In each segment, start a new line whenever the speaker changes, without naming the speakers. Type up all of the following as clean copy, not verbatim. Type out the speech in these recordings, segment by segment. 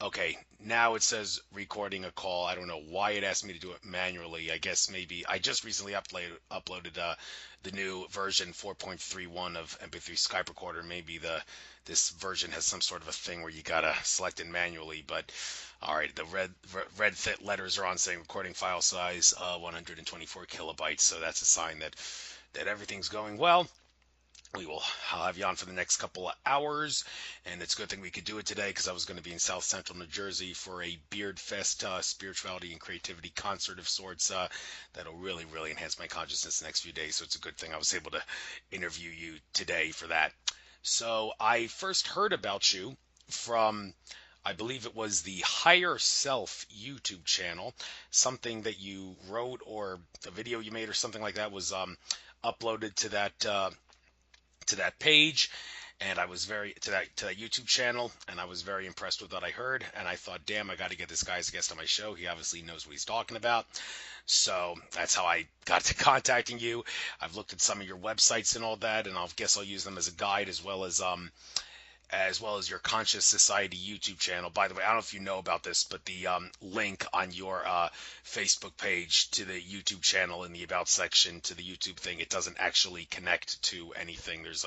Okay, now it says recording a call. I don't know why it asked me to do it manually. I guess maybe I just recently uploaded the new version 4.31 of MP3 Skype Recorder. Maybe this version has some sort of a thing where you gotta select it manually. But all right, the red fit letters are on saying recording file size 124 kilobytes. So that's a sign that everything's going well. I'll have you on for the next couple of hours, and it's a good thing we could do it today because I was going to be in South Central New Jersey for a Beard Fest spirituality and creativity concert of sorts that'll really enhance my consciousness the next few days. So it's a good thing I was able to interview you today for that. So I first heard about you from, I believe it was the Higher Self YouTube channel. Something that you wrote or a video you made or something like that was uploaded to that page, and I was very to that YouTube channel, and I was very impressed with what I heard, and I thought, damn, I got to get this guy as a guest on my show. He obviously knows what he's talking about. So that's how I got to contacting you. I've looked at some of your websites and all that, and I guess I'll use them as a guide as well as your Conscious Society YouTube channel. By the way, I don't know if you know about this, but the link on your Facebook page to the YouTube channel in the About section to the YouTube thing, it doesn't actually connect to anything. It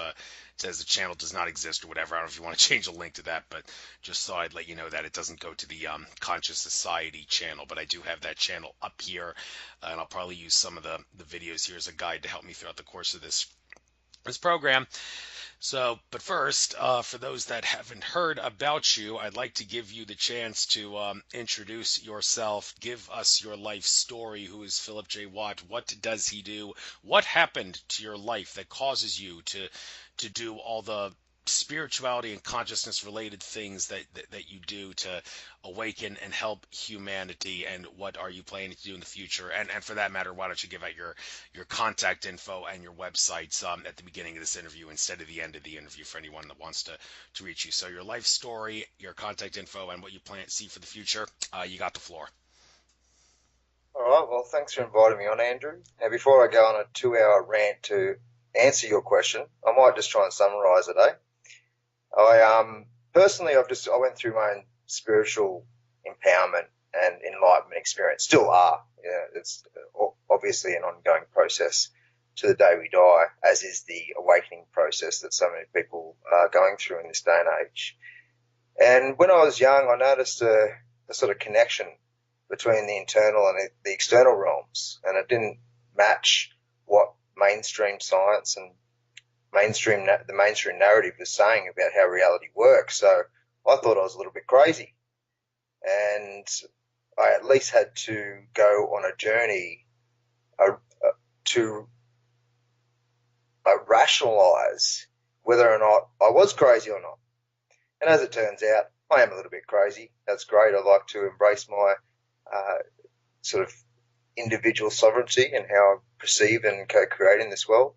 says the channel does not exist or whatever. I don't know if you want to change the link to that, but just thought I'd let you know that it doesn't go to the Conscious Society channel. But I do have that channel up here, and I'll probably use some of the videos here as a guide to help me throughout the course of this program. So, but first, for those that haven't heard about you, I'd like to give you the chance to introduce yourself, give us your life story. Who is Phillip J. Watt? What does he do? What happened to your life that causes you to do all the spirituality and consciousness related things that you do to awaken and help humanity, and what are you planning to do in the future? And for that matter, why don't you give out your contact info and your websites at the beginning of this interview instead of the end of the interview for anyone that wants to reach you. So your life story, your contact info, and what you plan to see for the future. You got the floor.
All right, well, thanks for inviting me on, Andrew. Now, before I go on a 2 hour rant to answer your question, I might just try and summarize it, eh? Personally, I went through my own spiritual empowerment and enlightenment experience. Still are. Yeah, it's obviously an ongoing process to the day we die, as is the awakening process that so many people are going through in this day and age. And when I was young, I noticed a sort of connection between the internal and the external realms, and it didn't match what mainstream science and the mainstream narrative was saying about how reality works. So I thought I was a little bit crazy, and I at least had to go on a journey to rationalize whether or not I was crazy or not. And as it turns out, I am a little bit crazy. That's great. I like to embrace my uh, sort of individual sovereignty and how I perceive and co-create in this world.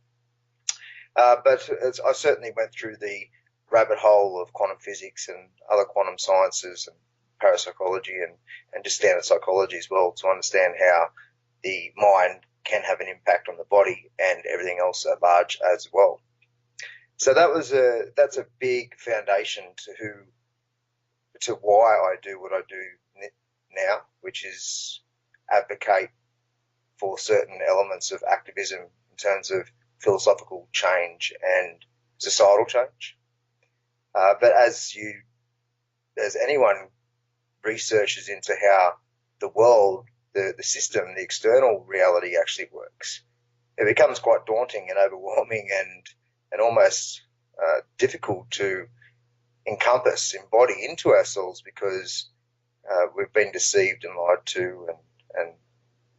But I certainly went through the rabbit hole of quantum physics and other quantum sciences and parapsychology and just standard psychology as well, to understand how the mind can have an impact on the body and everything else at large as well. So that's a big foundation to why I do what I do now, which is advocate for certain elements of activism in terms of philosophical change and societal change. But as anyone researches into how the world, the system, the external reality actually works, it becomes quite daunting and overwhelming and almost difficult to embody into ourselves, because we've been deceived and lied to and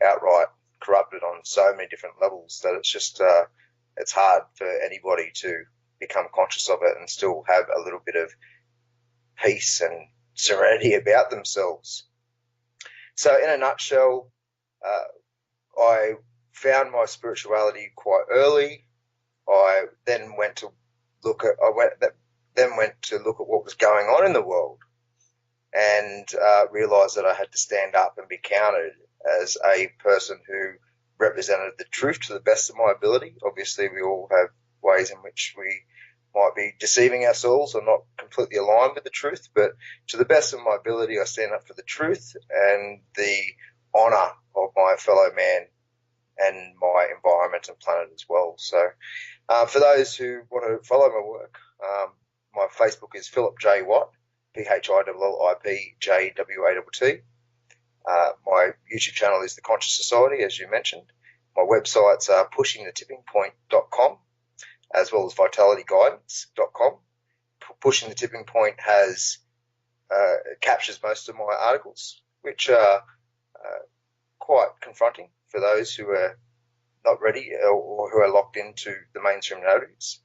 outright corrupted on so many different levels that it's hard for anybody to become conscious of it and still have a little bit of peace and serenity about themselves. So in a nutshell, I found my spirituality quite early. I then went to look at what was going on in the world, and realised that I had to stand up and be counted as a person who represented the truth to the best of my ability. Obviously, we all have ways in which we might be deceiving ourselves or not completely aligned with the truth, but to the best of my ability, I stand up for the truth and the honour of my fellow man and my environment and planet as well. So for those who want to follow my work, my Facebook is Phillip J Watt, PhillipJwatt. My YouTube channel is The Conscious Society, as you mentioned. My websites are pushingthetippingpoint.com as well as vitalityguidance.com. Pushing the Tipping Point has captures most of my articles, which are quite confronting for those who are not ready or who are locked into the mainstream narratives.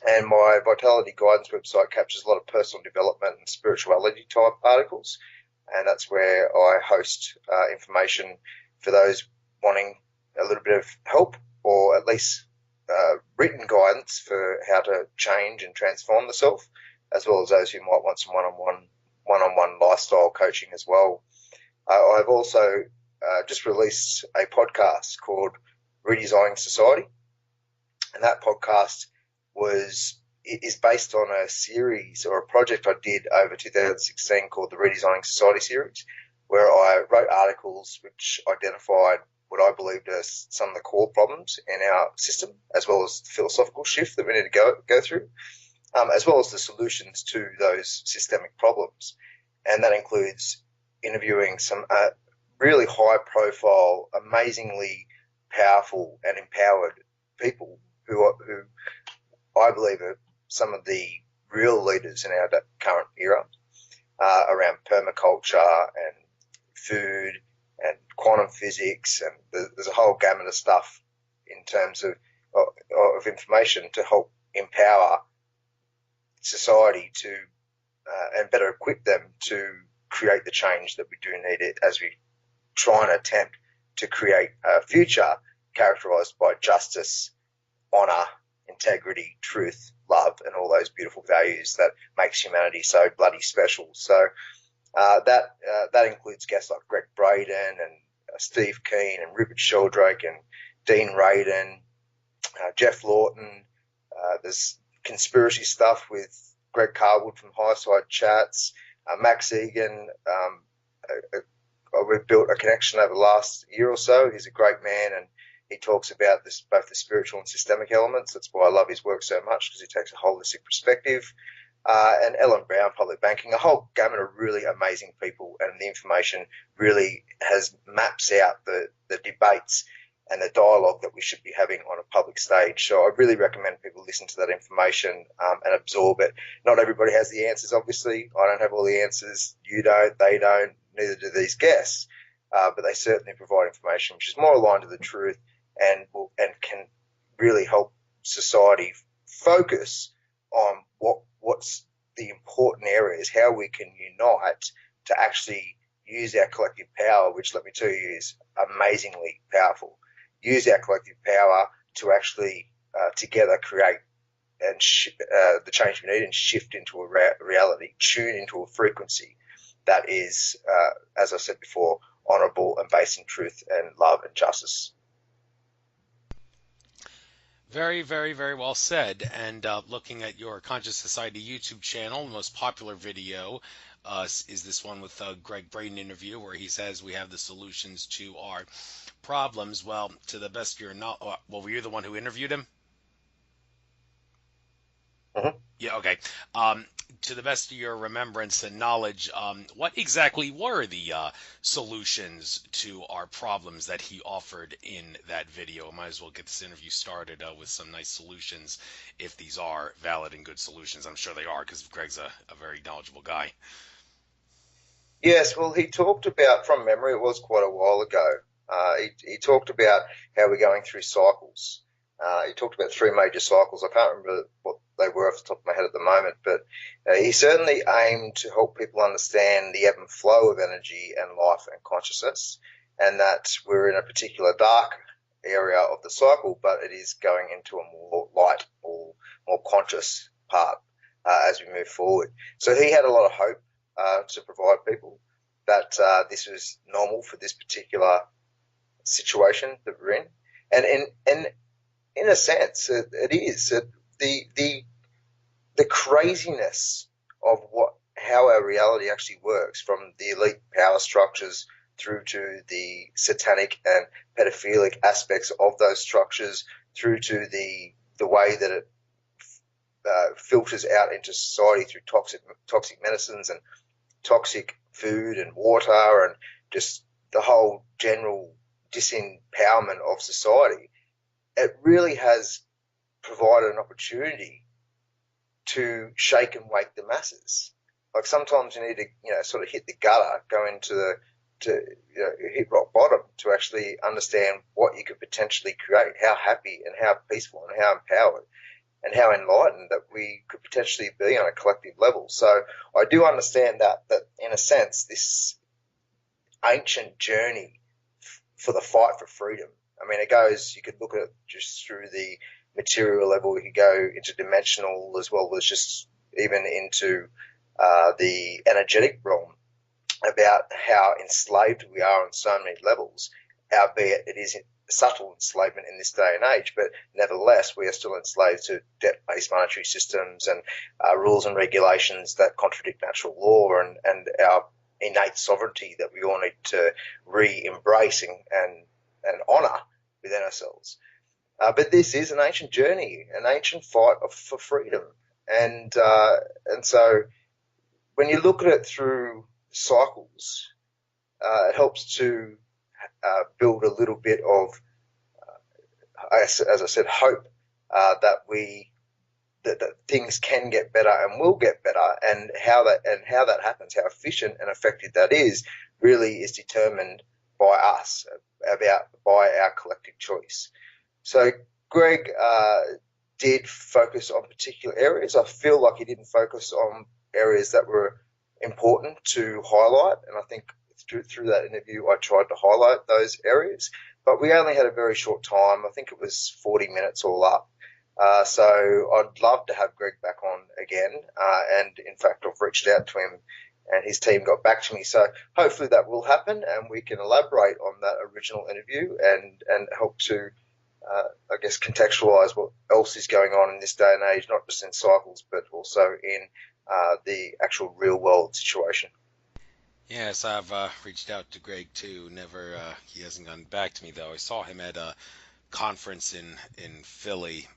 And my Vitality Guidance website captures a lot of personal development and spirituality type articles, and that's where I host information for those wanting a little bit of help or at least written guidance for how to change and transform the self, as well as those who might want some one-on-one lifestyle coaching as well. I've also just released a podcast called Redesigning Society, and that podcast is based on a series or a project I did over 2016 called the Redesigning Society series, where I wrote articles which identified what I believed are some of the core problems in our system, as well as the philosophical shift that we need to go through, as well as the solutions to those systemic problems. And that includes interviewing some really high-profile, amazingly powerful and empowered people who I believe are some of the real leaders in our current era around permaculture and food and quantum physics, and there's a whole gamut of stuff in terms of information to help empower society to and better equip them to create the change that we do need it as we try and attempt to create a future characterized by justice, honor, integrity, truth, love, and all those beautiful values that makes humanity so bloody special. So that includes guests like Greg Braden and Steve Keen and Rupert Sheldrake and Dean Radin, Jeff Lawton. There's conspiracy stuff with Greg Carwood from Highside Chats, Max Egan. We've built a connection over the last year or so. He's a great man, and he talks about both the spiritual and systemic elements. That's why I love his work so much, because he takes a holistic perspective. And Ellen Brown, public banking, a whole gamut of really amazing people, and the information really maps out the debates and the dialogue that we should be having on a public stage. So I really recommend people listen to that information and absorb it. Not everybody has the answers, obviously. I don't have all the answers. You don't, they don't, neither do these guests. But they certainly provide information which is more aligned to the truth and can really help society focus on what's the important areas, how we can unite to actually use our collective power, which, let me tell you, is amazingly powerful. Use our collective power to actually together create and the change we need and shift into a reality, tune into a frequency that is, as I said before, honourable and based in truth and love and justice.
Very, very, very well said. And looking at your Conscious Society YouTube channel, the most popular video is this one with Greg Braden interview, where he says we have the solutions to our problems. Well, to the best of your knowledge, well, were you the one who interviewed him?
Mm-hmm.
Yeah, okay. To the best of your remembrance and knowledge, what exactly were the solutions to our problems that he offered in that video? I might as well get this interview started with some nice solutions, if these are valid and good solutions. I'm sure they are, because Greg's a very knowledgeable guy.
Yes, well, he talked about, from memory, it was quite a while ago, he talked about how we're going through cycles. He talked about three major cycles. I can't remember what they were off the top of my head at the moment, but he certainly aimed to help people understand the ebb and flow of energy and life and consciousness, and that we're in a particular dark area of the cycle, but it is going into a more light or more conscious part as we move forward. So he had a lot of hope to provide people that this was normal for this particular situation that we're in, and in a sense, it is. The the craziness of how our reality actually works, from the elite power structures through to the satanic and pedophilic aspects of those structures, through to the way that it filters out into society through toxic medicines and toxic food and water, and just the whole general disempowerment of society. It really has provided an opportunity to shake and wake the masses. Like, sometimes you need to, sort of hit the gutter, go into hit rock bottom to actually understand what you could potentially create, how happy and how peaceful and how empowered and how enlightened that we could potentially be on a collective level. So I do understand that in a sense, this ancient journey for the fight for freedom. I mean, you could look at it just through the material level. You could go interdimensional, as well as just even into the energetic realm, about how enslaved we are on so many levels, albeit it is subtle enslavement in this day and age, but nevertheless we are still enslaved to debt-based monetary systems and rules and regulations that contradict natural law and our innate sovereignty that we all need to re-embrace and honour within ourselves. But this is an ancient journey, an ancient fight for freedom, and so when you look at it through cycles, it helps to build a little bit of, as I said, hope that things can get better and will get better, and how that happens, how efficient and effective that is, really is determined by us, by our collective choice. So Greg did focus on particular areas. I feel like he didn't focus on areas that were important to highlight, and I think through that interview I tried to highlight those areas, but we only had a very short time. I think it was 40 minutes all up. So I'd love to have Greg back on again, and in fact I've reached out to him and his team got back to me, so hopefully that will happen and we can elaborate on that original interview and help to I guess contextualize what else is going on in this day and age, not just in cycles but also in the actual real world situation.
Yes, I've reached out to Greg too. Never, he hasn't gotten back to me though. I saw him at a conference in Philly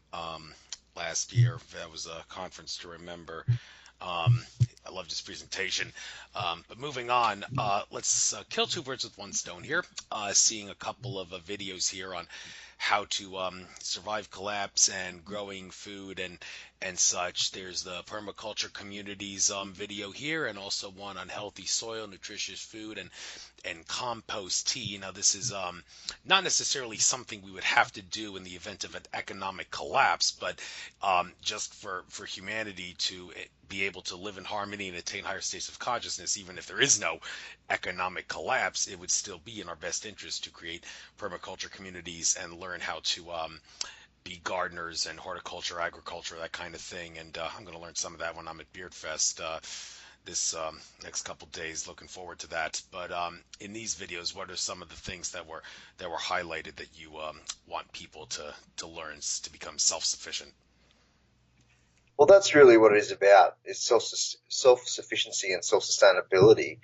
last year. That was a conference to remember. I loved his presentation. But moving on, let's kill two birds with one stone here. Seeing a couple of videos here on how to survive collapse and growing food and such. There's the permaculture communities video here, and also one on healthy soil, nutritious food, and compost tea. Now, this is not necessarily something we would have to do in the event of an economic collapse, but just for humanity to be able to live in harmony and attain higher states of consciousness, even if there is no economic collapse, it would still be in our best interest to create permaculture communities and learn how to be gardeners and horticulture, agriculture, that kind of thing. And I'm going to learn some of that when I'm at Beardfest this next couple days. Looking forward to that. But in these videos, what are some of the things that were highlighted that you want people to learn to become self-sufficient?
Well, that's really what it is about, is self-sufficiency and self-sustainability.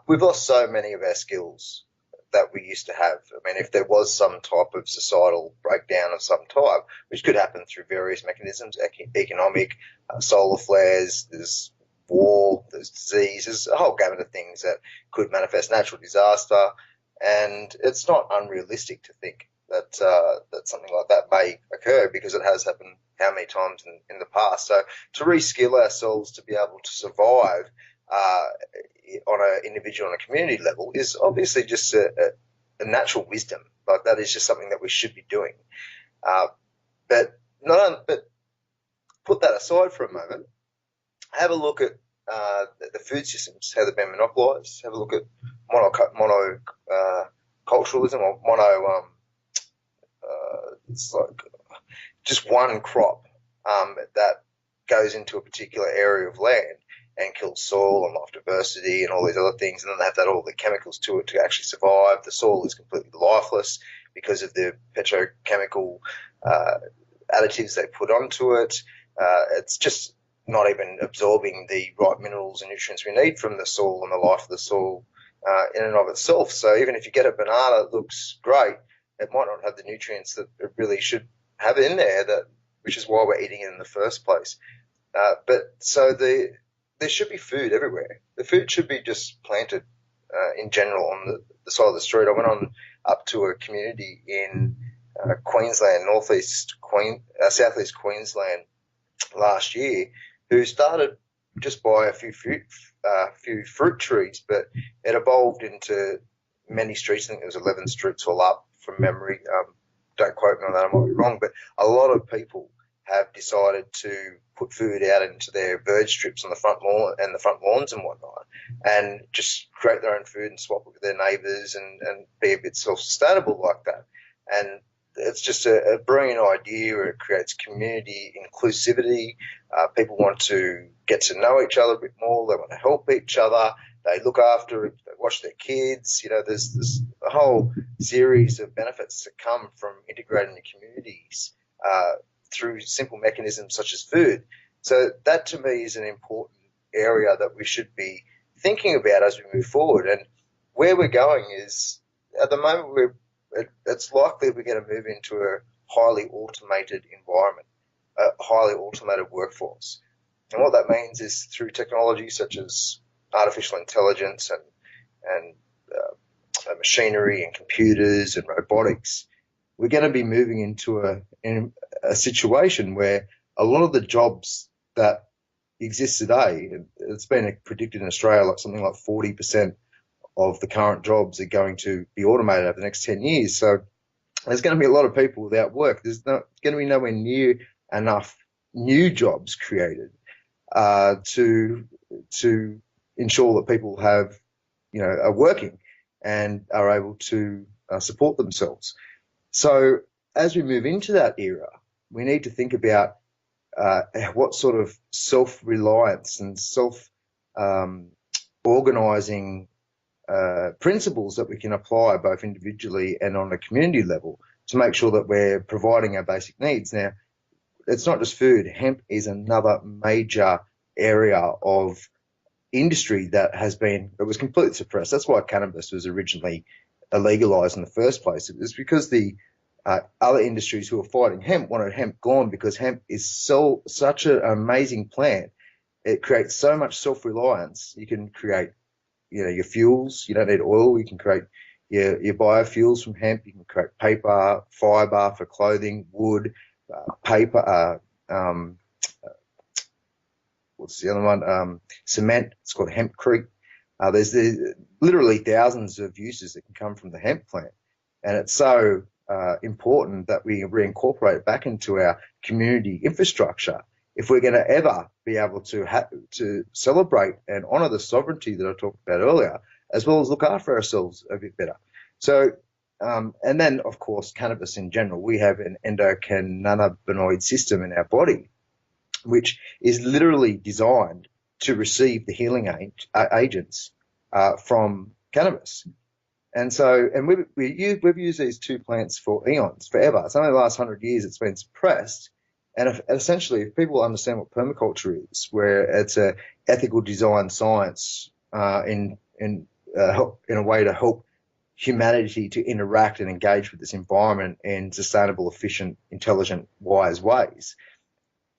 We've lost so many of our skills that we used to have. I mean, if there was some type of societal breakdown of some type, which could happen through various mechanisms, economic, solar flares, there's war, there's disease, there's a whole gamut of things that could manifest, natural disaster, and it's not unrealistic to think that that something like that may occur, because it has happened how many times in the past. So to reskill ourselves to be able to survive on an individual and a community level is obviously just a natural wisdom. Like, that is just something that we should be doing. But put that aside for a moment. Have a look at the food systems, how they've been monopolised. Have a look at monoculturalism or mono. It's like just one crop that goes into a particular area of land and kills soil and life diversity and all these other things, and then they have all the chemicals to it to actually survive. The soil is completely lifeless because of the petrochemical additives they put onto it. It's just not even absorbing the right minerals and nutrients we need from the soil and the life of the soil in and of itself. So even if you get a banana that looks great, it might not have the nutrients that it really should have in there, which is why we're eating it in the first place. There should be food everywhere. The food should be just planted in general on the side of the street. I went on up to a community in Queensland, southeast Queensland last year, who started just by a few fruit trees, but it evolved into many streets. I think there was 11 streets all up from memory. Don't quote me on that, I might be wrong, but a lot of people have decided to put food out into their verge strips on the front lawn and the front lawns and whatnot, and just create their own food and swap it with their neighbours and be a bit self-sustainable like that. And it's just a brilliant idea. It creates community inclusivity. People want to get to know each other a bit more. They want to help each other. They look after it. They watch their kids. There's a whole series of benefits that come from integrating the communities through simple mechanisms such as food. So that to me is an important area that we should be thinking about as we move forward. And where we're going is, at the moment, it's likely we're going to move into a highly automated environment, a highly automated workforce. And what that means is through technology such as artificial intelligence and machinery and computers and robotics, we're going to be moving into a situation where a lot of the jobs that exist today, it's been predicted in Australia like something like 40% of the current jobs are going to be automated over the next 10 years. So there's going to be a lot of people without work. There's not going to be nowhere near enough new jobs created to ensure that people are working and are able to support themselves. So as we move into that era, we need to think about what sort of self-reliance and self-organising principles that we can apply both individually and on a community level to make sure that we're providing our basic needs. Now, it's not just food. Hemp is another major area of industry that it was completely suppressed. That's why cannabis was originally illegalized in the first place. It was because the other industries who were fighting hemp wanted hemp gone, because hemp is such an amazing plant. It creates so much self-reliance. You can create your fuels. You don't need oil. You can create your biofuels from hemp. You can create paper, fiber for clothing, wood, paper, what's the other one? Cement. It's called hempcrete. There's literally thousands of uses that can come from the hemp plant. And it's so important that we reincorporate it back into our community infrastructure if we're going to ever be able to celebrate and honour the sovereignty that I talked about earlier, as well as look after ourselves a bit better. So, and then, of course, cannabis in general. We have an endocannabinoid system in our body, which is literally designed to receive the healing agents from cannabis. And so, and we've used these two plants for eons, forever. It's only the last 100 years it's been suppressed. And essentially, if people understand what permaculture is, where it's a ethical design science in a way to help humanity to interact and engage with this environment in sustainable, efficient, intelligent, wise ways,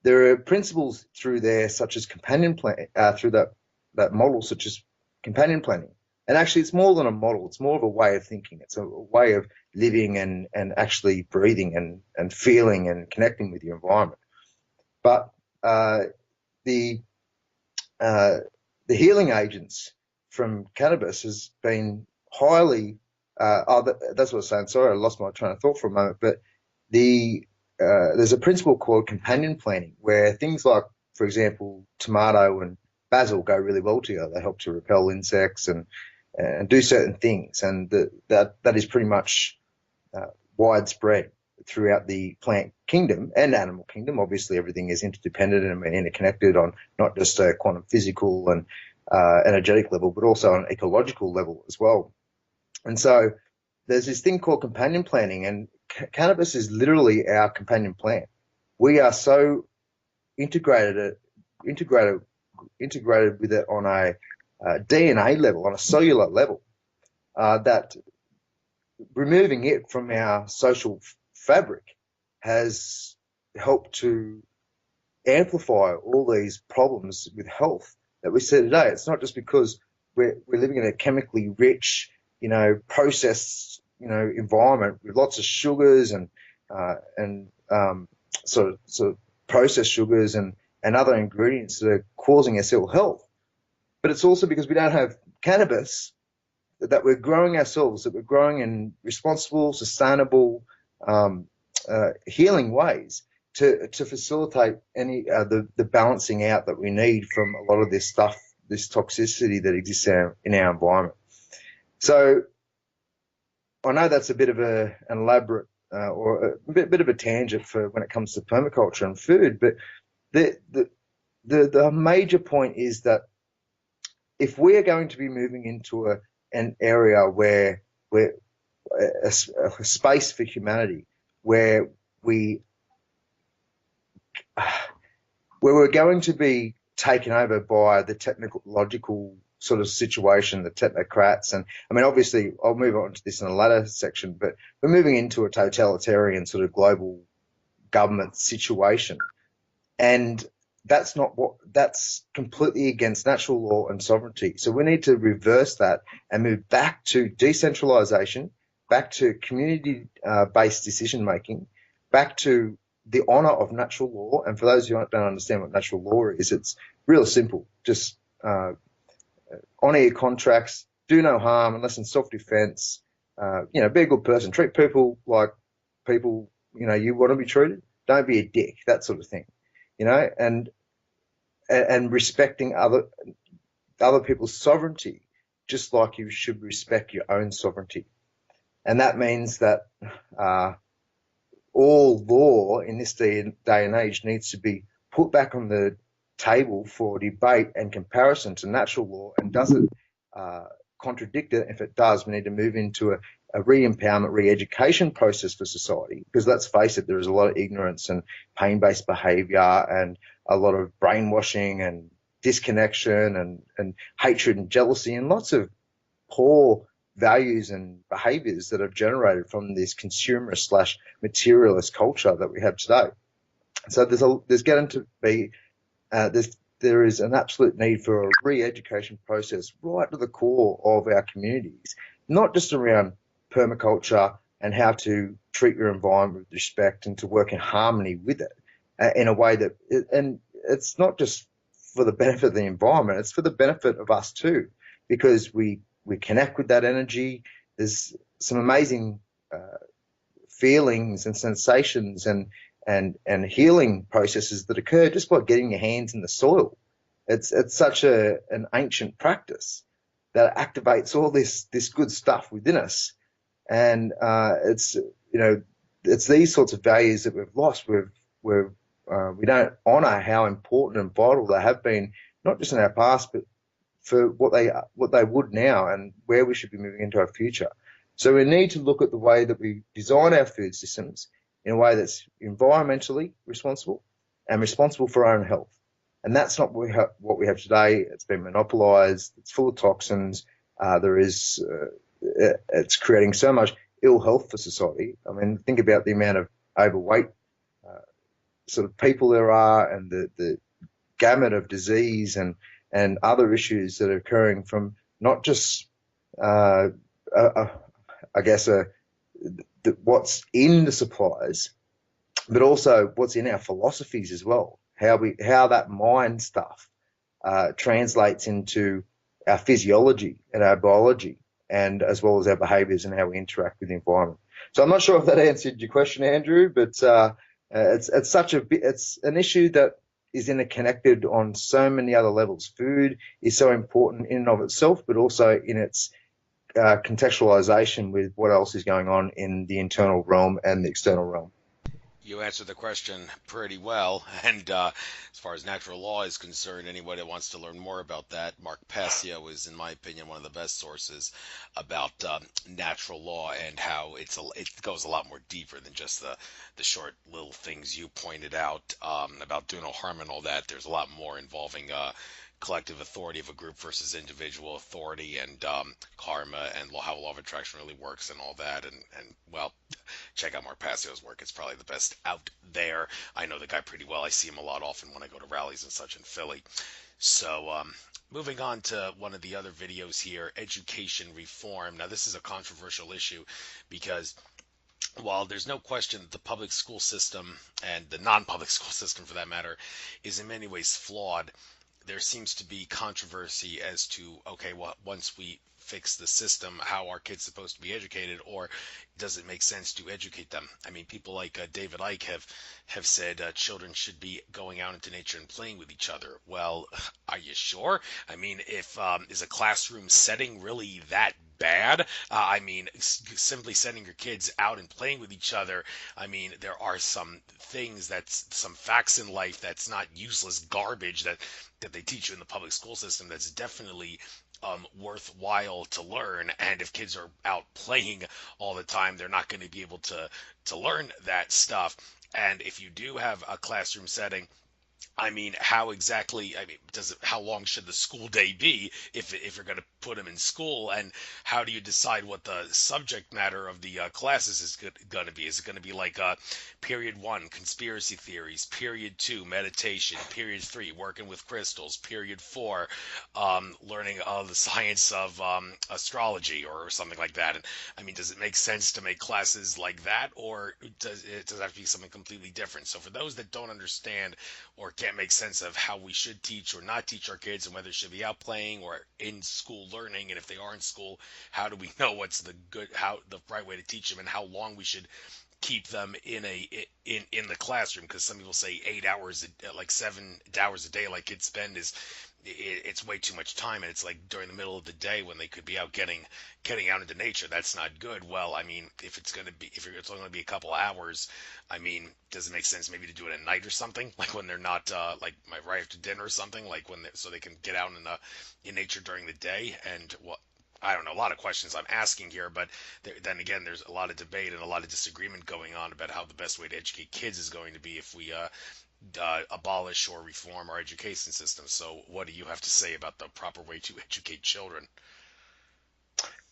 there are principles through there such as companion plan, through that model such as companion planning. And actually, it's more than a model. It's more of a way of thinking. It's a way of living and actually breathing and feeling and connecting with your environment. But the healing agents from cannabis has been highly that's what I was saying. Sorry, I lost my train of thought for a moment. But there's a principle called companion planning, where things like, for example, tomato and basil go really well together. They help to repel insects and do certain things, and that is pretty much widespread throughout the plant kingdom and animal kingdom. Obviously, everything is interdependent and interconnected on not just a quantum physical and energetic level, but also on an ecological level as well. And so there's this thing called companion planting, and cannabis is literally our companion plant. We are so integrated integrated with it on a DNA level, on a cellular level, that removing it from our social fabric has helped to amplify all these problems with health that we see today. It's not just because we're living in a chemically rich, processed, environment with lots of sugars and sort of processed sugars and other ingredients that are causing us ill health. But it's also because we don't have cannabis that we're growing ourselves, that we're growing in responsible, sustainable, healing ways to facilitate any the balancing out that we need from a lot of this stuff, this toxicity that exists in our environment. So I know that's a bit of an elaborate or a bit of a tangent for when it comes to permaculture and food, but the major point is that if we're going to be moving into an area where we're a space for humanity, where we're going to be taken over by the technological sort of situation, the technocrats. And I mean, obviously, I'll move on to this in a later section, but we're moving into a totalitarian sort of global government situation. And that's completely against natural law and sovereignty. So we need to reverse that and move back to decentralization, back to community-based decision-making, back to the honor of natural law. And for those who don't understand what natural law is, it's real simple. Just honor your contracts, do no harm unless in self-defense, be a good person, treat people like people, you want to be treated. Don't be a dick, that sort of thing, and respecting other people's sovereignty, just like you should respect your own sovereignty. And that means that all law in this day and age needs to be put back on the table for debate and comparison to natural law. And does it contradict it? If it does, we need to move into a re-empowerment, re-education process for society, because let's face it, there is a lot of ignorance and pain-based behavior and a lot of brainwashing and disconnection and hatred and jealousy and lots of poor values and behaviors that are generated from this consumerist / materialist culture that we have today. So there's going to be there is an absolute need for a re-education process right to the core of our communities, not just around permaculture and how to treat your environment with respect and to work in harmony with it in a way that, and it's not just for the benefit of the environment, it's for the benefit of us too, because we connect with that energy. There's some amazing feelings and sensations and healing processes that occur just by getting your hands in the soil. It's such an ancient practice that activates all this good stuff within us. And it's these sorts of values that we've lost. We don't honor how important and vital they have been, not just in our past, but for what they would now and where we should be moving into our future. So we need to look at the way that we design our food systems in a way that's environmentally responsible and responsible for our own health. And that's not what we have today. It's been monopolized. It's full of toxins. It's creating so much ill health for society. I mean, think about the amount of overweight sort of people there are, and the gamut of disease and other issues that are occurring from not just, what's in the supplies, but also what's in our philosophies as well. How that mind stuff translates into our physiology and our biology, and as well as our behaviours and how we interact with the environment. So I'm not sure if that answered your question, Andrew, but it's an issue that is interconnected on so many other levels. Food is so important in and of itself, but also in its contextualization with what else is going on in the internal realm and the external realm.
You answered the question pretty well. And as far as natural law is concerned, anyone that wants to learn more about that, Mark Passio is, in my opinion, one of the best sources about natural law and how it goes a lot more deeper than just the short little things you pointed out about do no harm and all that. There's a lot more involving collective authority of a group versus individual authority and karma and how law of attraction really works and all that. And well, check out Mark Passio's work. It's probably the best out there. I know the guy pretty well. I see him a lot often when I go to rallies and such in Philly. So, moving on to one of the other videos here, education reform. Now, this is a controversial issue because while there's no question that the public school system and the non-public school system for that matter is in many ways flawed, there seems to be controversy as to, okay, well, once we fix the system, how are kids supposed to be educated, or does it make sense to educate them? I mean, people like David Icke have said children should be going out into nature and playing with each other. Well, are you sure? I mean, if is a classroom setting really that bad? I mean, simply sending your kids out and playing with each other. I mean, there are some things that's some facts in life that's not useless garbage that they teach you in the public school system that's definitely worthwhile to learn. And if kids are out playing all the time, they're not going to be able to learn that stuff. And if you do have a classroom setting, I mean, how exactly? I mean, how long should the school day be if you're going to put them in school? And how do you decide what the subject matter of the classes is going to be? Is it going to be like period one, conspiracy theories, period two, meditation, period three, working with crystals, period four, learning the science of astrology or something like that? And I mean, does it make sense to make classes like that, or does it have to be something completely different? So for those that don't understand or can't make sense of how we should teach or not teach our kids and whether they should be out playing or in school learning, and if they are in school, how do we know what's the right way to teach them and how long we should keep them in the classroom? Because some people say 8 hours, like 7 hours a day, like kids spend is it's way too much time, and it's like during the middle of the day when they could be out getting out into nature. That's not good. Well, I mean, if it's only going to be a couple hours, I mean, does it make sense maybe to do it at night or something, like when they're not like right after dinner or something, like so they can get out in nature during the day? And what, I don't know, a lot of questions I'm asking here, but then again, there's a lot of debate and a lot of disagreement going on about how the best way to educate kids is going to be if we abolish or reform our education system. So, what do you have to say about the proper way to educate children?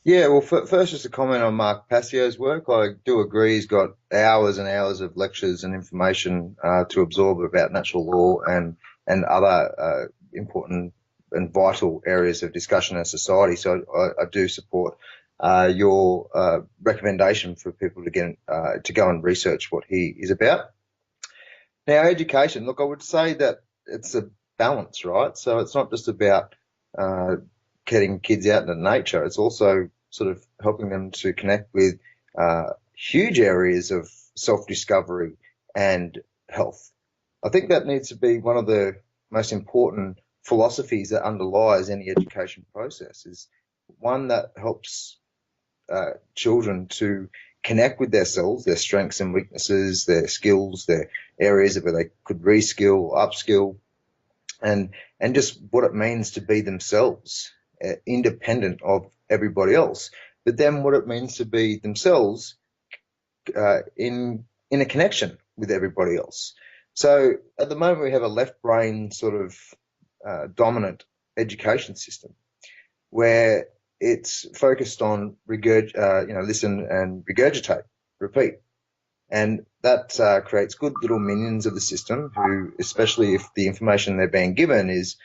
Yeah, well, first, just a comment on Mark Passio's work. I do agree he's got hours and hours of lectures and information to absorb about natural law and other important and vital areas of discussion in society. So I do support your recommendation for people to get to go and research what he is about. Now, education. Look, I would say that it's a balance, right? So it's not just about uh, getting kids out into nature. It's also sort of helping them to connect with huge areas of self-discovery and health. I think that needs to be one of the most important philosophies that underlies any education process, is one that helps children to connect with themselves, their strengths and weaknesses, their skills, their areas where they could reskill, upskill, and just what it means to be themselves, independent of everybody else. But then what it means to be themselves in a connection with everybody else. So at the moment we have a left brain sort of dominant education system where it's focused on listen and regurgitate, repeat. And that creates good little minions of the system who, especially if the information they're being given is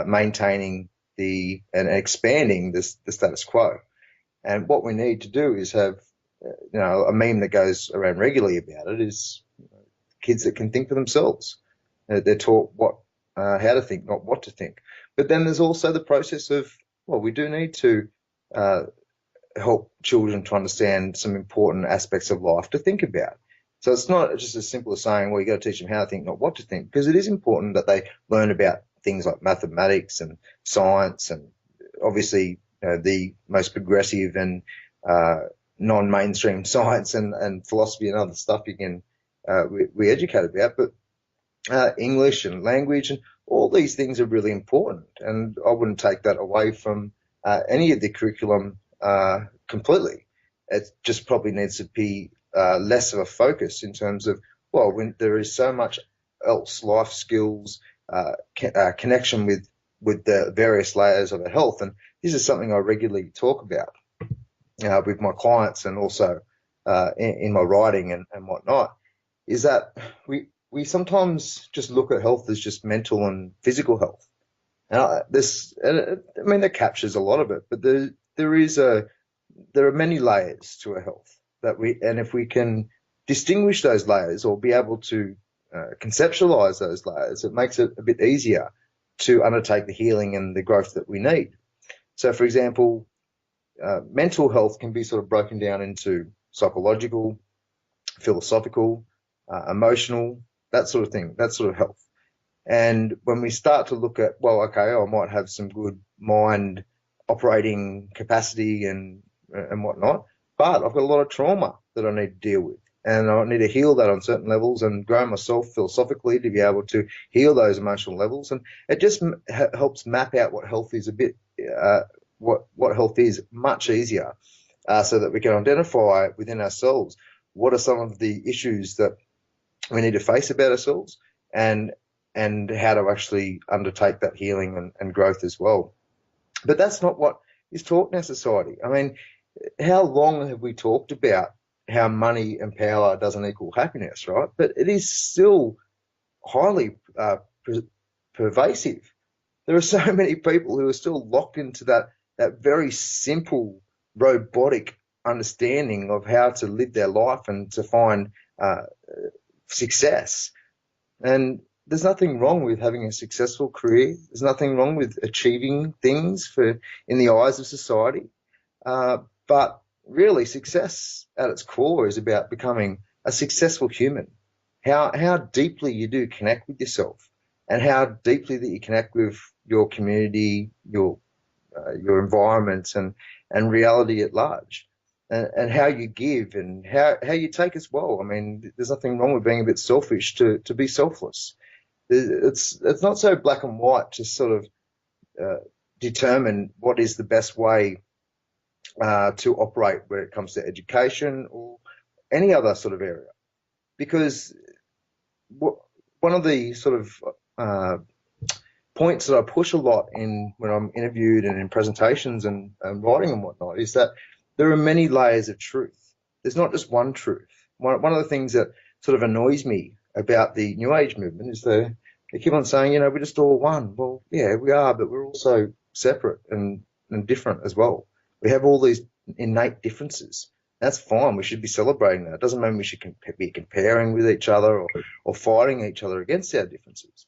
maintaining and expanding the status quo. And what we need to do is have, a meme that goes around regularly about it is kids that can think for themselves. They're taught how to think, not what to think. But then there's also the process of, well, we do need to uh, help children to understand some important aspects of life to think about. So it's not just as simple as saying, well, you got to teach them how to think, not what to think, because it is important that they learn about things like mathematics and science and obviously the most progressive and non-mainstream science and philosophy and other stuff you can we educate about, but English and language and all these things are really important. And I wouldn't take that away from any of the curriculum completely. It just probably needs to be less of a focus in terms of, well, when there is so much else, life skills, connection with the various layers of our health. And this is something I regularly talk about with my clients and also in my writing and whatnot, is that we sometimes just look at health as just mental and physical health. And I mean, that captures a lot of it, but there are many layers to our health and if we can distinguish those layers or be able to conceptualize those layers, it makes it a bit easier to undertake the healing and the growth that we need. So, for example, mental health can be sort of broken down into psychological, philosophical, emotional, that sort of thing, that sort of health. And when we start to look at, well, okay, I might have some good mind operating capacity and whatnot, but I've got a lot of trauma that I need to deal with. And I need to heal that on certain levels and grow myself philosophically to be able to heal those emotional levels. And it just helps map out what health is a bit, what health is much easier, so that we can identify within ourselves what are some of the issues that we need to face about ourselves and how to actually undertake that healing and growth as well. But that's not what is taught in our society. I mean, how long have we talked about how money and power doesn't equal happiness, right? But it is still highly pervasive. There are so many people who are still locked into that very simple, robotic understanding of how to live their life and to find success. And there's nothing wrong with having a successful career. There's nothing wrong with achieving things in the eyes of society. But really, success at its core is about becoming a successful human. How deeply you do connect with yourself, and how deeply that you connect with your community, your environment, and reality at large, and how you give and how you take as well. I mean, there's nothing wrong with being a bit selfish to be selfless. It's not so black and white to sort of determine what is the best way to operate when it comes to education or any other sort of area. Because one of the sort of points that I push a lot in when I'm interviewed and in presentations and writing and whatnot is that there are many layers of truth. There's not just one truth. One of the things that sort of annoys me about the New Age movement is they keep on saying, we're just all one. Well, yeah, we are, but we're also separate and different as well. We have all these innate differences. That's fine. We should be celebrating that. It doesn't mean we should be comparing with each other or fighting each other against our differences.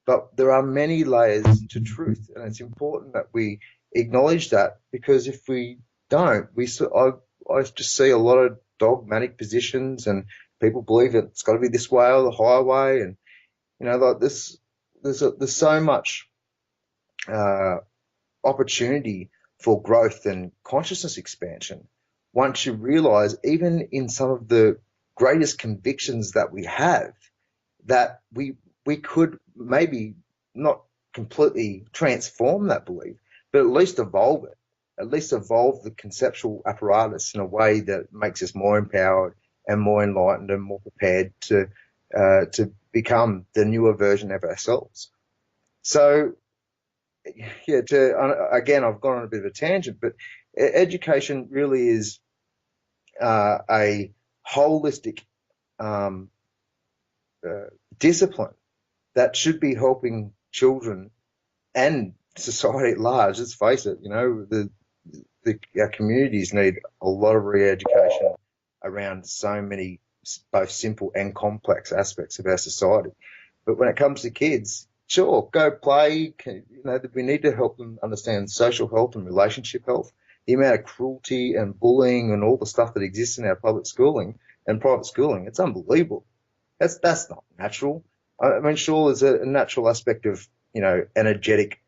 But there are many layers to truth, and it's important that we acknowledge that, because if we don't, I just see a lot of dogmatic positions, and people believe that it's got to be this way or the highway, and like this, there's so much opportunity for growth and consciousness expansion once you realize, even in some of the greatest convictions that we have, that we could maybe not completely transform that belief, but at least evolve it, at least evolve the conceptual apparatus in a way that makes us more empowered and more enlightened and more prepared to become the newer version of ourselves. So, yeah, again, I've gone on a bit of a tangent, but education really is a holistic discipline that should be helping children and society at large. Let's face it, our communities need a lot of re-education around so many both simple and complex aspects of our society. But when it comes to kids, sure, go play. We need to help them understand social health and relationship health. The amount of cruelty and bullying and all the stuff that exists in our public schooling and private schooling, it's unbelievable. That's not natural. I mean, sure, there's a natural aspect of, energetic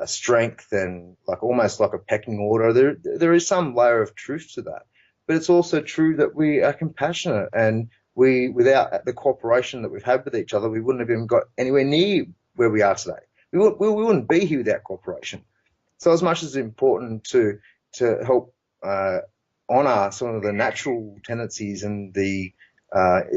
strength and almost like a pecking order. There is some layer of truth to that, but it's also true that we are compassionate and we without the cooperation that we've had with each other, we wouldn't have even got anywhere near where we are today. We wouldn't be here without cooperation. So as much as it's important to help honor some of the natural tendencies and the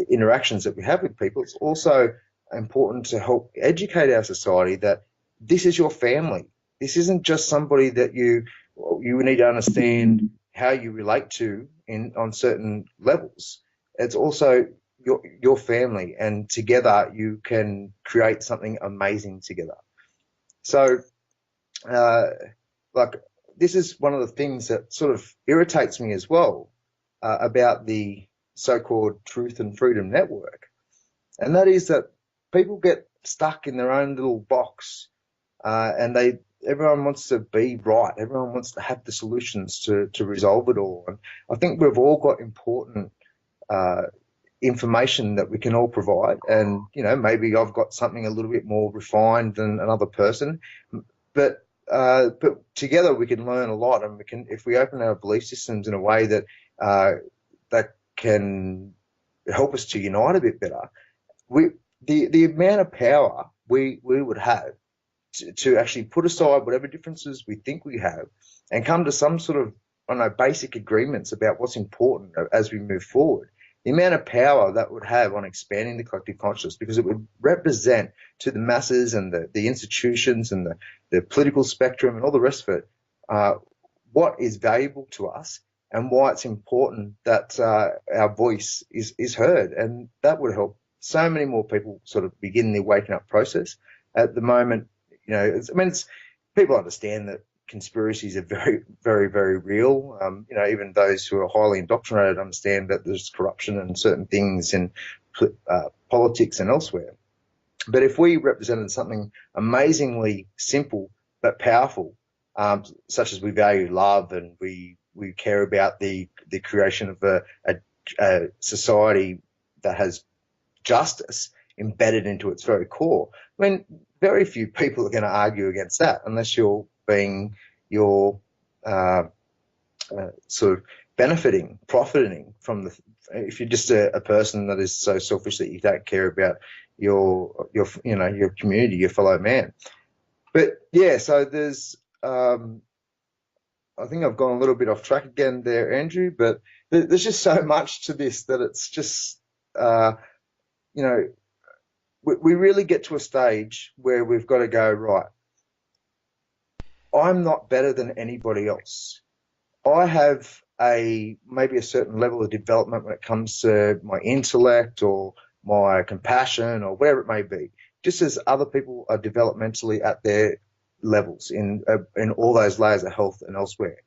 interactions that we have with people, it's also important to help educate our society that this is your family. This isn't just somebody that you need to understand how you relate to in on certain levels. It's also your family, and together you can create something amazing together. So, uh, like, this is one of the things that sort of irritates me as well about the so-called Truth and Freedom Network, and that is that people get stuck in their own little box, and everyone wants to be right. Everyone wants to have the solutions to resolve it all. And I think we've all got important uh, information that we can all provide. And maybe I've got something a little bit more refined than another person, but together we can learn a lot, and we can, if we open our belief systems in a way uh, that can help us to unite a bit better. We the amount of power we would have to actually put aside whatever differences we think we have and come to some sort of, I don't know, basic agreements about what's important as we move forward. The amount of power that would have on expanding the collective consciousness, because it would represent to the masses and the institutions and the political spectrum and all the rest of it, what is valuable to us and why it's important that our voice is heard. And that would help so many more people sort of begin the waking up process. At the moment, people understand that conspiracies are very, very, very real. Even those who are highly indoctrinated understand that there's corruption and certain things in politics and elsewhere. But if we represented something amazingly simple but powerful, such as we value love and we care about the creation of a society that has justice embedded into its very core. I mean, very few people are going to argue against that unless you're uh, sort of profiting from the. If you're just a person that is so selfish that you don't care about your community, your fellow man. But yeah, so there's. I think I've gone a little bit off track again there, Andrew. But there's just so much to this that it's just. Uh, you know, we really get to a stage where we've got to go, right, I'm not better than anybody else. I have maybe a certain level of development when it comes to my intellect or my compassion or whatever it may be, just as other people are developmentally at their levels in all those layers of health and elsewhere.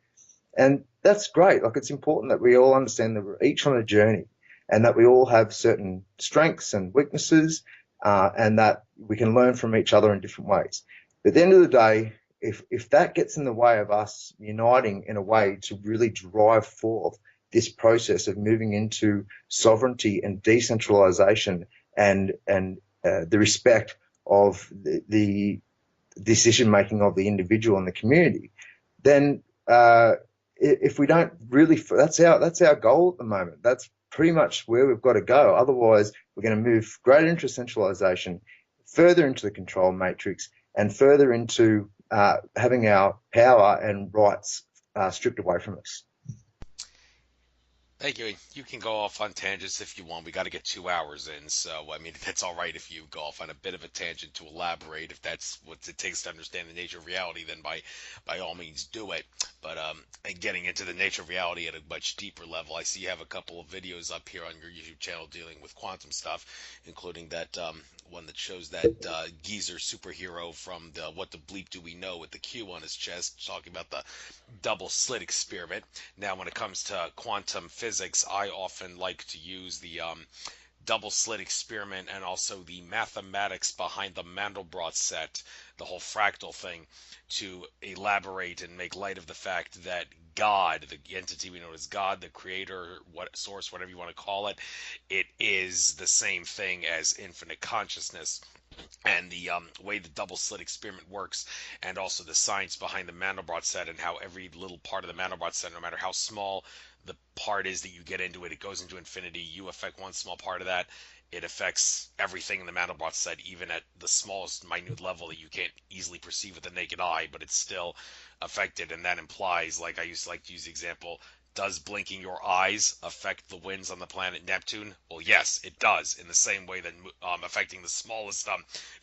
And that's great. Like, it's important that we all understand that we're each on a journey and that we all have certain strengths and weaknesses, and that we can learn from each other in different ways. But at the end of the day, if that gets in the way of us uniting in a way to really drive forth this process of moving into sovereignty and decentralization and the respect of the decision making of the individual and the community, then if we don't really, that's our goal at the moment. That's pretty much where we've got to go. Otherwise, we're going to move greater into centralization, further into the control matrix, and further into having our power and rights stripped away from us.
Thank you. You can go off on tangents if you want. We got to get 2 hours in, so I mean, that's all right if you go off on a bit of a tangent to elaborate. If that's what it takes to understand the nature of reality, then by all means do it. But and getting into the nature of reality at a much deeper level, I see you have a couple of videos up here on your YouTube channel dealing with quantum stuff, including that one that shows that geezer superhero from the What the Bleep Do We Know with the Q on his chest, talking about the double slit experiment. Now, when it comes to quantum physics, I often like to use the double slit experiment and also the mathematics behind the Mandelbrot set, the whole fractal thing, to elaborate and make light of the fact that God, the entity we know as God, the creator, what source, whatever you want to call it, it is the same thing as infinite consciousness. and the way the double slit experiment works, and also the science behind the Mandelbrot set, and how every little part of the Mandelbrot set, no matter how small the part is that you get into it, it goes into infinity. You affect one small part of that, it affects everything in the Mandelbrot set, even at the smallest minute level that you can't easily perceive with the naked eye, but it's still affected. And that implies, like I used to like to use the example, does blinking your eyes affect the winds on the planet Neptune? Well, yes, it does. In the same way that affecting the smallest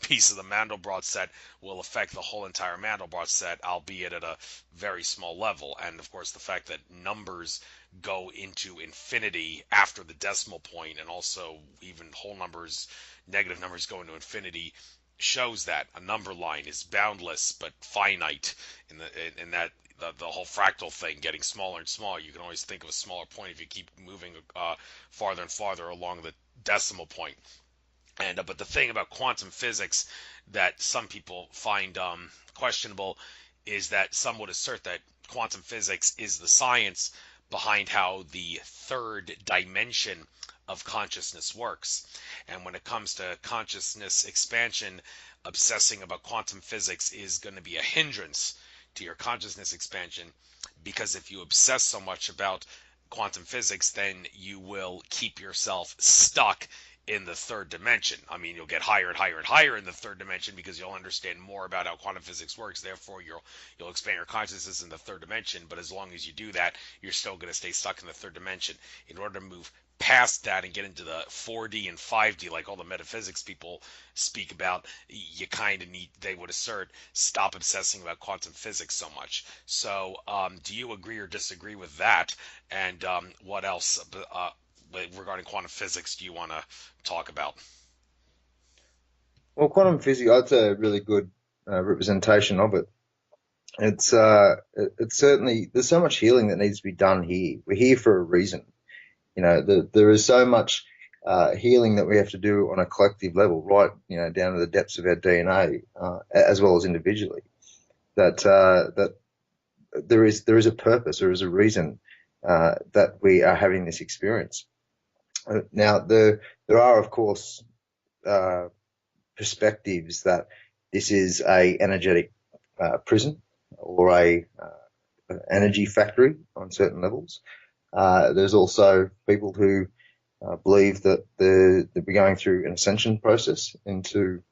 piece of the Mandelbrot set will affect the whole entire Mandelbrot set, albeit at a very small level. And of course, the fact that numbers go into infinity after the decimal point, and also even whole numbers, negative numbers go into infinity, shows that a number line is boundless but finite in that the whole fractal thing getting smaller and smaller. You can always think of a smaller point if you keep moving farther and farther along the decimal point. And but the thing about quantum physics that some people find questionable is that some would assert that quantum physics is the science behind how the third dimension of consciousness works. And when it comes to consciousness expansion, obsessing about quantum physics is going to be a hindrance to your consciousness expansion, because if you obsess so much about quantum physics, then you will keep yourself stuck in the third dimension. I mean, you'll get higher and higher and higher in the third dimension because you'll understand more about how quantum physics works. Therefore, you'll expand your consciousness in the third dimension. But as long as you do that, you're still going to stay stuck in the third dimension. In order to move past that and get into the 4D and 5D, like all the metaphysics people speak about, you kind of need, they would assert, stop obsessing about quantum physics so much. So, do you agree or disagree with that? And what else regarding quantum physics do you want to talk about?
Well, quantum physics, that's a really good representation of it. It's certainly there's so much healing that needs to be done here. We're here for a reason. There is so much healing that we have to do on a collective level, right? Down to the depths of our DNA, as well as individually. That there is a purpose, there is a reason that we are having this experience. Now, there are, of course, uh, perspectives that this is a energetic prison or a energy factory on certain levels. There's also people who believe that we're going through an ascension process into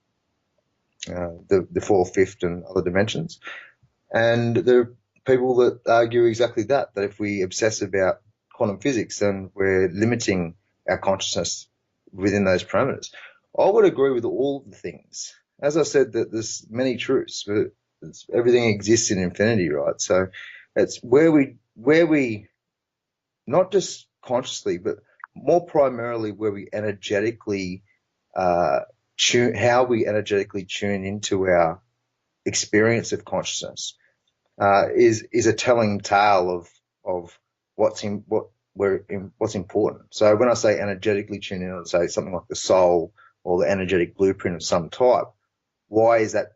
the fourth, fifth, and other dimensions. And there are people that argue exactly that, that if we obsess about quantum physics, then we're limiting our consciousness within those parameters. I would agree with all of the things. As I said, that there's many truths, but everything exists in infinity, right? So it's where we not just consciously, but more primarily where we energetically how we energetically tune into our experience of consciousness is a telling tale of what's important. So when I say energetically tune in, I'd say something like the soul or the energetic blueprint of some type. Why is that?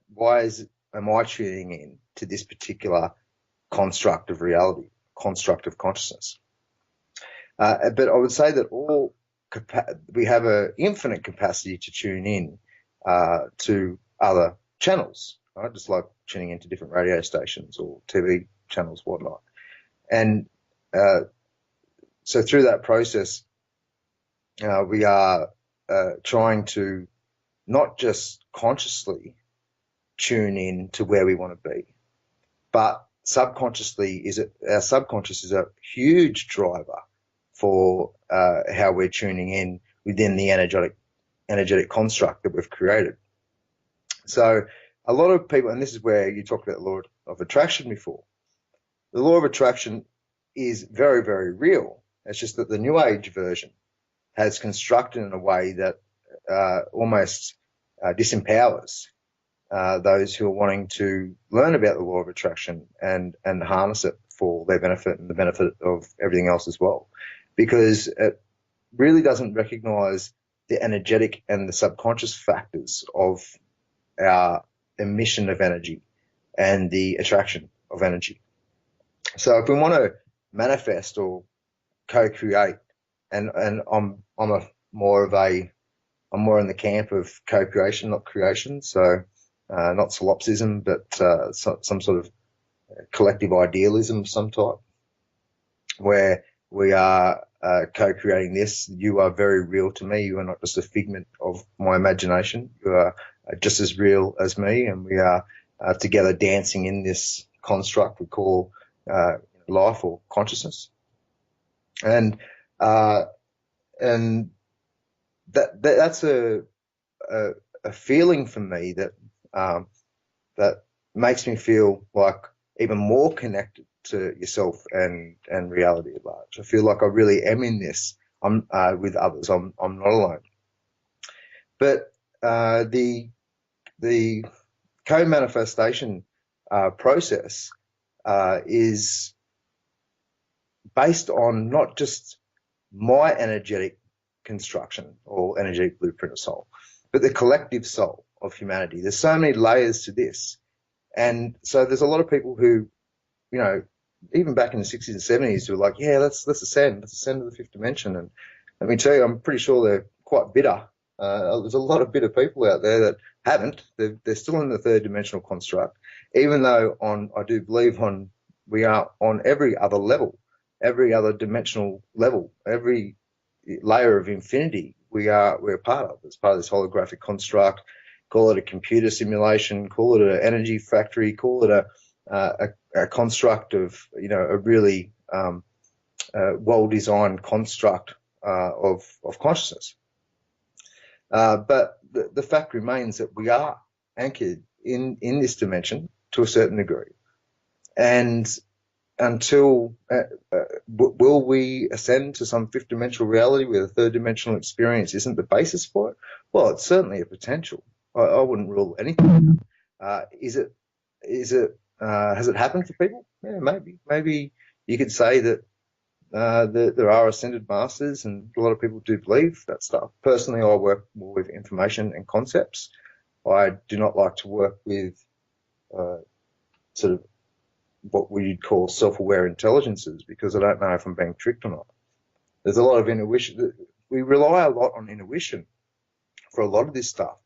Am I tuning in to this particular construct of reality, construct of consciousness? But I would say that we have an infinite capacity to tune in to other channels, right? Just like tuning into different radio stations or TV channels, whatnot. And so through that process, we are trying to not just consciously tune in to where we want to be, but subconsciously our subconscious is a huge driver for how we're tuning in within the energetic construct that we've created. So a lot of people, and this is where you talked about the law of attraction before. The law of attraction is very, very real. It's just that the New Age version has constructed in a way that almost disempowers those who are wanting to learn about the law of attraction and harness it for their benefit and the benefit of everything else as well, because it really doesn't recognize the energetic and the subconscious factors of our emission of energy and the attraction of energy. So if we want to manifest or co-create, and I'm a more of a I'm more in the camp of co-creation, not creation. So not solipsism, but some sort of collective idealism of some type, where we are co-creating this. You are very real to me. You are not just a figment of my imagination. You are just as real as me, and we are together dancing in this construct we call life or consciousness. And uh, and that's a feeling for me that that makes me feel like even more connected to yourself and reality at large. I feel like I really am in this. I'm with others. I'm not alone. But the co-manifestation process is based on not just my energetic construction or energetic blueprint of soul, but the collective soul of humanity. There's so many layers to this. And so there's a lot of people who, you know, even back in the 60s and 70s, who were like, yeah, let's ascend to the fifth dimension. And let me tell you, I'm pretty sure they're quite bitter. There's a lot of bitter people out there that haven't. They're still in the third dimensional construct, even though I do believe we are on every other level, every other dimensional level, every layer of infinity we're part of. It's part of this holographic construct. Call it a computer simulation, call it an energy factory, call it a construct of, you know, a really well-designed construct of consciousness. But the fact remains that we are anchored in this dimension to a certain degree. And until will we ascend to some fifth dimensional reality where the third dimensional experience isn't the basis for it? Well, it's certainly a potential. I wouldn't rule anything out. Is it has it happened for people? Yeah, maybe you could say that there are ascended masters, and a lot of people do believe that stuff. Personally, I work more with information and concepts. I do not like to work with sort of what we'd call self-aware intelligences, because I don't know if I'm being tricked or not. There's a lot of intuition. We rely a lot on intuition for a lot of this stuff.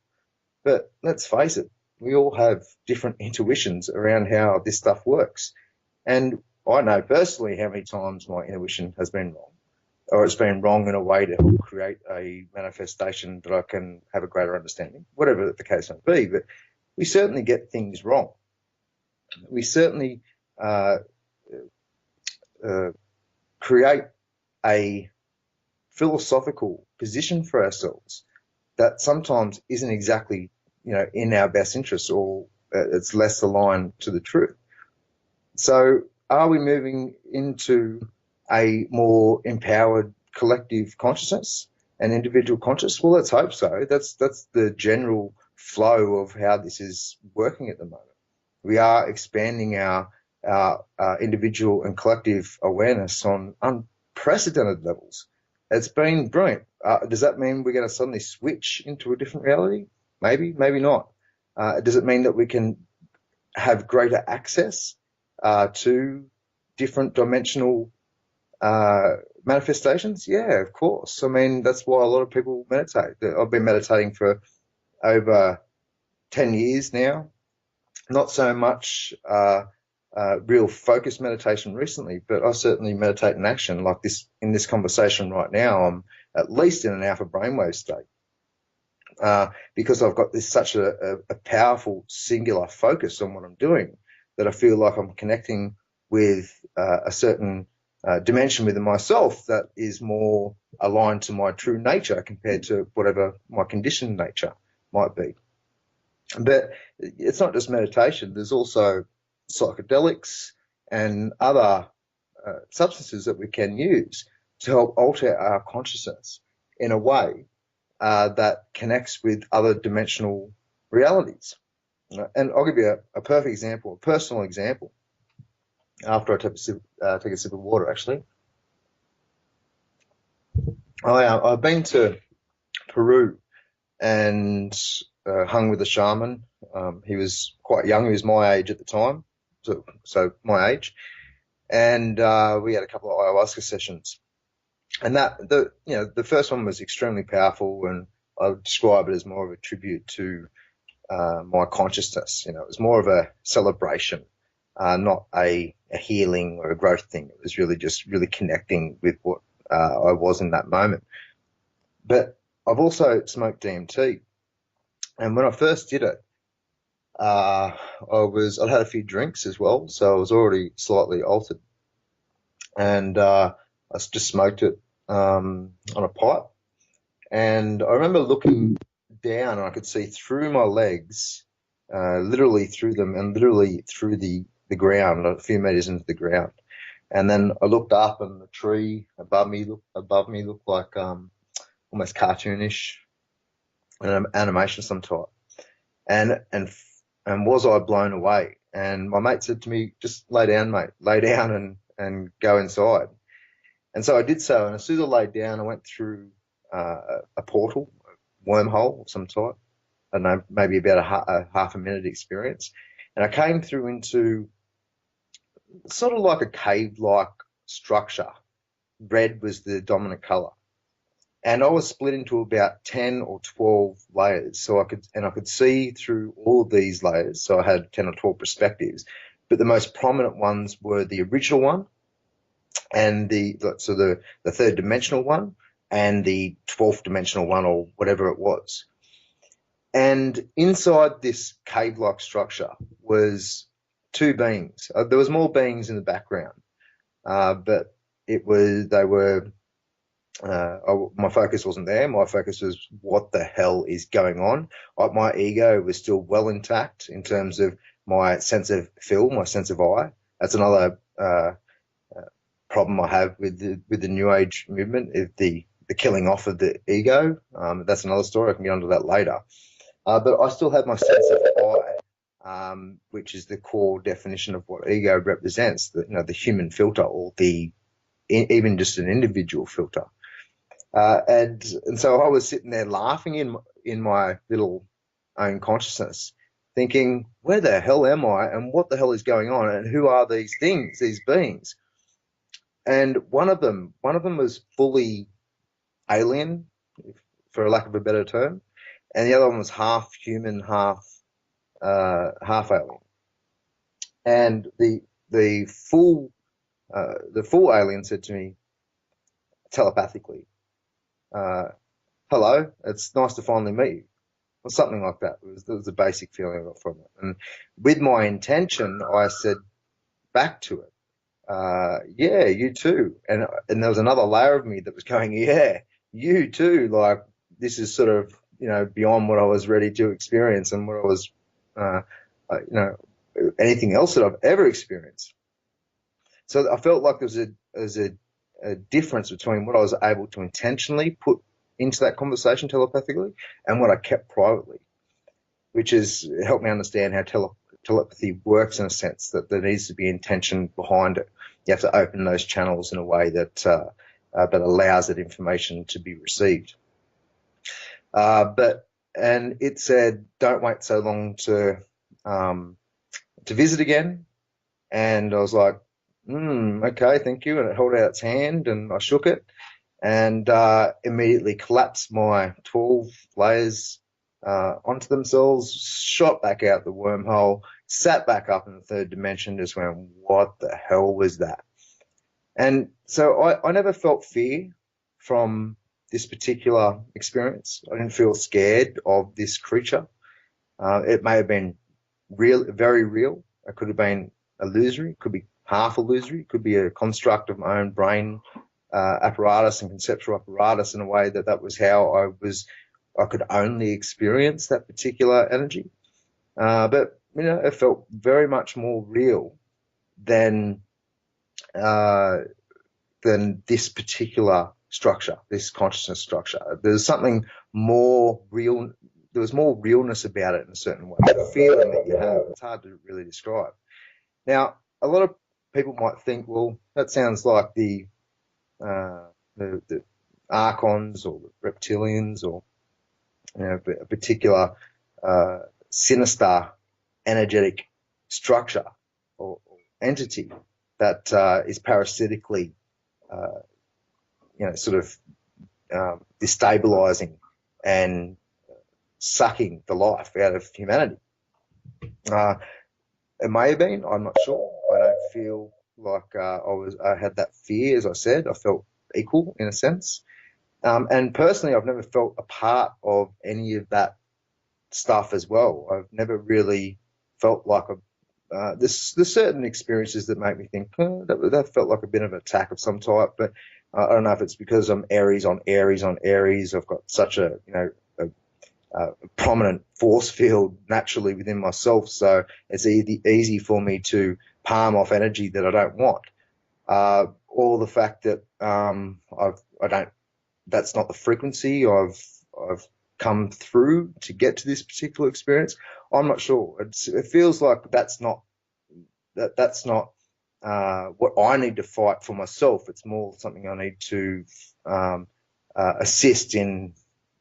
But let's face it, we all have different intuitions around how this stuff works. And I know personally how many times my intuition has been wrong, or it's been wrong in a way to help create a manifestation that I can have a greater understanding, whatever the case may be. But we certainly get things wrong. We certainly create a philosophical position for ourselves that sometimes isn't exactly, you know, in our best interest, or it's less aligned to the truth. So are we moving into a more empowered collective consciousness and individual consciousness? Well, let's hope so. That's the general flow of how this is working at the moment. We are expanding our individual and collective awareness on unprecedented levels. It's been brilliant. Does that mean we're going to suddenly switch into a different reality? Maybe, maybe not. Does it mean that we can have greater access to different dimensional manifestations? Yeah, of course. I mean, that's why a lot of people meditate. I've been meditating for over 10 years now. Not so much real focused meditation recently, but I certainly meditate in action. Like this, in this conversation right now, I'm at least in an alpha brainwave state because I've got this such a powerful singular focus on what I'm doing that I feel like I'm connecting with a certain dimension within myself that is more aligned to my true nature compared to whatever my conditioned nature might be. But it's not just meditation. There's also psychedelics and other substances that we can use to help alter our consciousness in a way that connects with other dimensional realities. And I'll give you a perfect example, a personal example, after I take a sip of water, actually. I've been to Peru and hung with a shaman. He was quite young. He was my age at the time, so my age. And we had a couple of ayahuasca sessions. And the first one was extremely powerful, and I would describe it as more of a tribute to my consciousness. You know, it was more of a celebration, not a healing or a growth thing. It was really just really connecting with what I was in that moment. But I've also smoked DMT, and when I first did it, I'd had a few drinks as well, so I was already slightly altered, and I just smoked it on a pipe. And I remember looking down, and I could see through my legs, literally through them, and literally through the ground, a few meters into the ground. And then I looked up, and the tree above me looked like almost cartoonish, an animation of some type. And was I blown away? And my mate said to me, "Just lay down, mate. Lay down and go inside." And so I did so. And as soon as I laid down, I went through a portal, a wormhole of some type. I don't know, maybe about a half a minute experience. And I came through into sort of like a cave-like structure. Red was the dominant color. And I was split into about 10 or 12 layers. So I could see through all of these layers. So I had 10 or 12 perspectives. But the most prominent ones were the original one, and the third dimensional one, and the 12th dimensional one, or whatever it was. And inside this cave-like structure was two beings. There was more beings in the background, but my focus wasn't there. My focus was, what the hell is going on? My ego was still well intact in terms of my sense of feel, my sense of I. That's another problem I have with the New Age movement, is the killing off of the ego. That's another story. I can get onto that later. But I still have my sense of I, which is the core definition of what ego represents. The human filter, or even just an individual filter. And so I was sitting there laughing in my little own consciousness, thinking, where the hell am I, and what the hell is going on, and who are these things, these beings? And one of them was fully alien, for a lack of a better term, and the other one was half human, half alien. And the full alien said to me telepathically, "Hello, it's nice to finally meet you," or something like that. It was the basic feeling I got from it. And with my intention, I said back to it, "Yeah, you too." And there was another layer of me that was going, "Yeah, you too." Like, this is sort of, beyond what I was ready to experience, and what I was, anything else that I've ever experienced. So I felt like there was a difference between what I was able to intentionally put into that conversation telepathically, and what I kept privately, which has helped me understand how telepathy works, in a sense that there needs to be intention behind it. You have to open those channels in a way that allows that information to be received. And it said, "Don't wait so long to visit again." And I was like, "Okay, thank you." And it held out its hand, and I shook it, and immediately collapsed my 12 layers onto themselves, shot back out the wormhole, sat back up in the third dimension, just went, what the hell was that? And so I never felt fear from this particular experience. I didn't feel scared of this creature. It may have been real, very real. It could have been illusory, could be half illusory, could be a construct of my own brain apparatus and conceptual apparatus, in a way that was how I could only experience that particular energy. But it felt very much more real than this particular structure, this consciousness structure. There's something more real. There was more realness about it, in a certain way. The feeling that you have, it's hard to really describe. Now, a lot of people might think, well, that sounds like the archons, or the reptilians, or a particular sinister energetic structure or entity that is parasitically, sort of destabilizing and sucking the life out of humanity. Uh, it may have been, I'm not sure. I don't feel like I had that fear, as I said. I felt equal in a sense. And personally, I've never felt a part of any of that stuff as well. I've never really felt like there's certain experiences that make me think that felt like a bit of an attack of some type, but I don't know if it's because I'm Aries on Aries on Aries. I've got such a a prominent force field naturally within myself, so it's easy for me to palm off energy that I don't want. Or the fact that I don't that's not the frequency I've come through to get to this particular experience. I'm not sure. It feels like that's not what I need to fight for myself. It's more something I need to um, assist in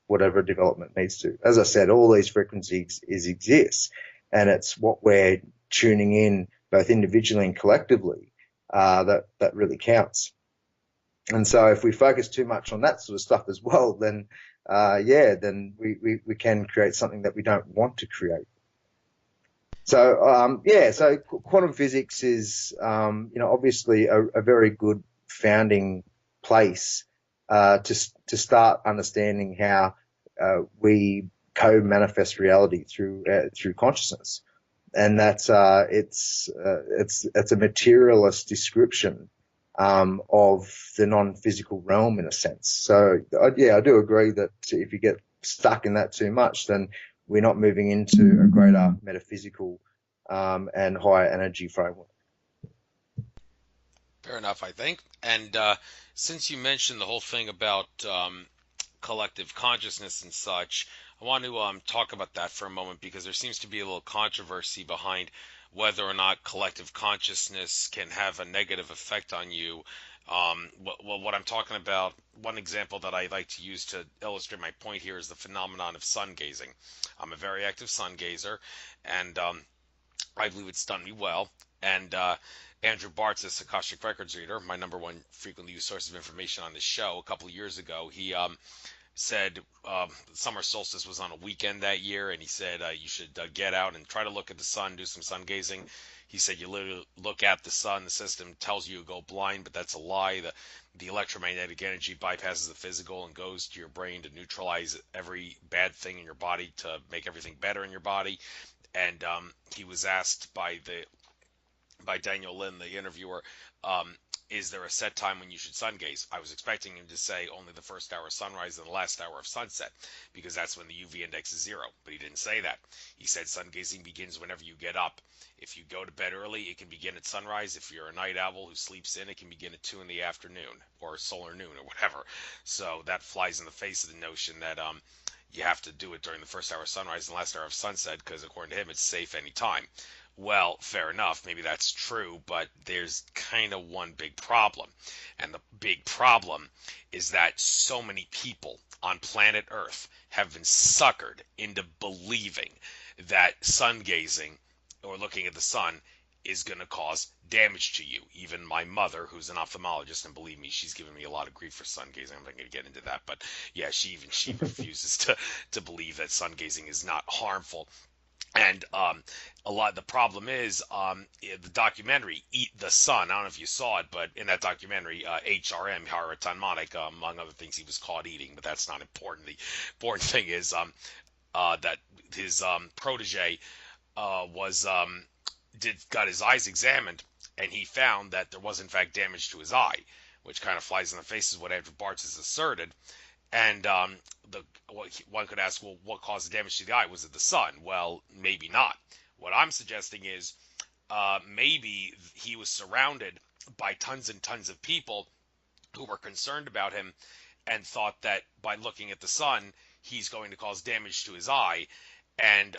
whatever development needs to. As I said, all these frequencies exist, and it's what we're tuning in both individually and collectively that really counts. And so if we focus too much on that sort of stuff as well, then then we can create something that we don't want to create. So so quantum physics is obviously a very good founding place to start understanding how we co-manifest reality through consciousness, and that's it's a materialist description of the non-physical realm in a sense. So I do agree that if you get stuck in that too much, then we're not moving into a greater metaphysical and higher energy framework.
Fair enough, I think. And since you mentioned the whole thing about collective consciousness and such, I want to talk about that for a moment because there seems to be a little controversy behind whether or not collective consciousness can have a negative effect on you. What I'm talking about, one example that I like to use to illustrate my point here is the phenomenon of sun gazing. I'm a very active sun gazer, and I believe it's done me well. And Andrew Bartz, a Akashic Records reader, my number one frequently used source of information on this show, a couple of years ago, he said summer solstice was on a weekend that year, and he said you should get out and try to look at the sun, do some sun gazing. He said you literally look at the sun, the system tells you go blind, but that's a lie. The electromagnetic energy bypasses the physical and goes to your brain to neutralize every bad thing in your body to make everything better in your body. And he was asked by Daniel Lin, the interviewer, um, is there a set time when you should sun gaze? I was expecting him to say only the first hour of sunrise and the last hour of sunset, because that's when the UV index is 0. But he didn't say that. He said sun gazing begins whenever you get up. If you go to bed early, it can begin at sunrise. If you're a night owl who sleeps in, it can begin at 2 in the afternoon or solar noon or whatever. So that flies in the face of the notion that you have to do it during the first hour of sunrise and last hour of sunset, because according to him, it's safe anytime. Well, fair enough, maybe that's true, but there's kind of one big problem. And the big problem is that so many people on planet Earth have been suckered into believing that sun gazing or looking at the sun is going to cause damage to you. Even my mother, who's an ophthalmologist, and believe me, she's given me a lot of grief for sun gazing. I'm not going to get into that, but yeah, she refuses to believe that sun gazing is not harmful. And a lot. The problem is the documentary "Eat the Sun." I don't know if you saw it, but in that documentary, HRM, Harriet Monic, among other things, he was caught eating. But that's not important. The important thing is that his protege was did got his eyes examined, and he found that there was in fact damage to his eye, which kind of flies in the face of what Andrew Bartz has asserted. And one could ask, well, what caused the damage to the eye? Was it the sun? Well, maybe not. What I'm suggesting is maybe he was surrounded by tons and tons of people who were concerned about him and thought that by looking at the sun, he's going to cause damage to his eye. And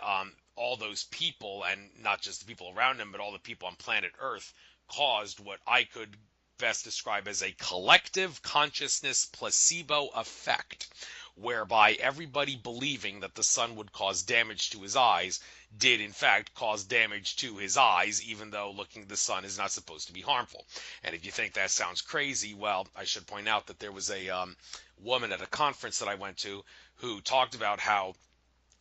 all those people, and not just the people around him, but all the people on planet Earth, caused what I could best describe as a collective consciousness placebo effect, whereby everybody believing that the sun would cause damage to his eyes did in fact cause damage to his eyes, even though looking at the sun is not supposed to be harmful. And if you think that sounds crazy, well, I should point out that there was a woman at a conference that I went to who talked about how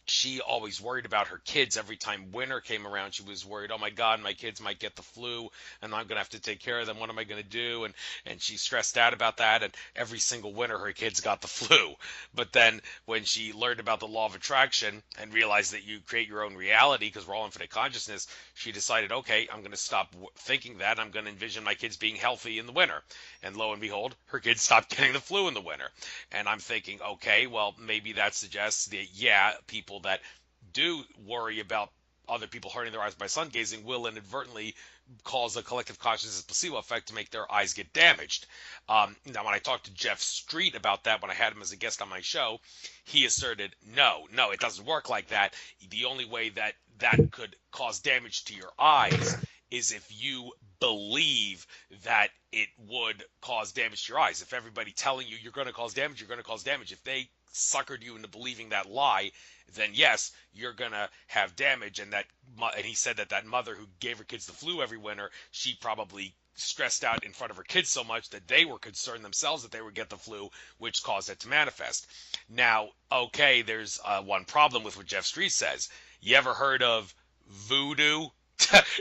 she always worried about her kids every time winter came around. She was worried, oh my God, my kids might get the flu and I'm going to have to take care of them. What am I going to do? And she stressed out about that. And every single winter, her kids got the flu. But then when she learned about the law of attraction and realized that you create your own reality because we're all infinite consciousness, she decided, okay, I'm going to stop thinking that. I'm going to envision my kids being healthy in the winter. And lo and behold, her kids stopped getting the flu in the winter. And I'm thinking, okay, well, maybe that suggests that, yeah, people that do worry about other people hurting their eyes by sun gazing will inadvertently cause a collective consciousness placebo effect to make their eyes get damaged. Now, when I talked to Jeff Street about that, when I had him as a guest on my show, he asserted, no, it doesn't work like that. The only way that that could cause damage to your eyes is if you believe that it would cause damage to your eyes. If everybody telling you you're going to cause damage, you're going to cause damage. If they suckered you into believing that lie, then yes, you're going to have damage. And he said that that mother who gave her kids the flu every winter, she probably stressed out in front of her kids so much that they were concerned themselves that they would get the flu, which caused it to manifest. Now, okay, there's one problem with what Jeff Street says. You ever heard of voodoo?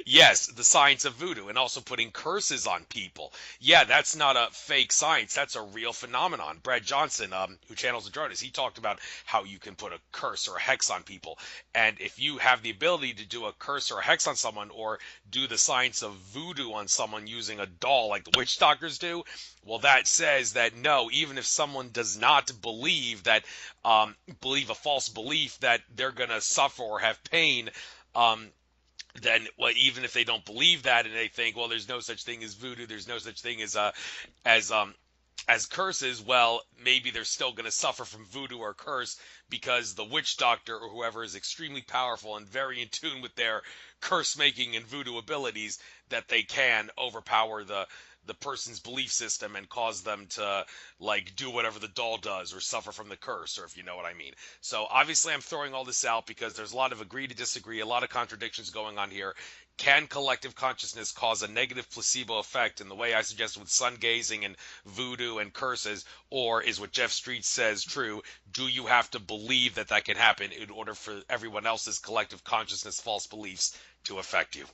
Yes, the science of voodoo, and also putting curses on people. Yeah, that's not a fake science. That's a real phenomenon. Brad Johnson, who channels the Drones, he talked about how you can put a curse or a hex on people. And if you have the ability to do a curse or a hex on someone, or do the science of voodoo on someone using a doll like the witch doctors do, well, that says that no, even if someone does not believe that, believe a false belief that they're going to suffer or have pain, then well, even if they don't believe that and they think, well, there's no such thing as voodoo, there's no such thing as as curses, well, maybe they're still going to suffer from voodoo or curse because the witch doctor or whoever is extremely powerful and very in tune with their curse making and voodoo abilities, that they can overpower the person's belief system and cause them to like do whatever the doll does or suffer from the curse, or if you know what I mean. So obviously I'm throwing all this out because there's a lot of agree to disagree, a lot of contradictions going on here. Can collective consciousness cause a negative placebo effect in the way I suggested with sun gazing and voodoo and curses, or is what Jeff Street says true? Do you have to believe that that can happen in order for everyone else's collective consciousness false beliefs to affect you?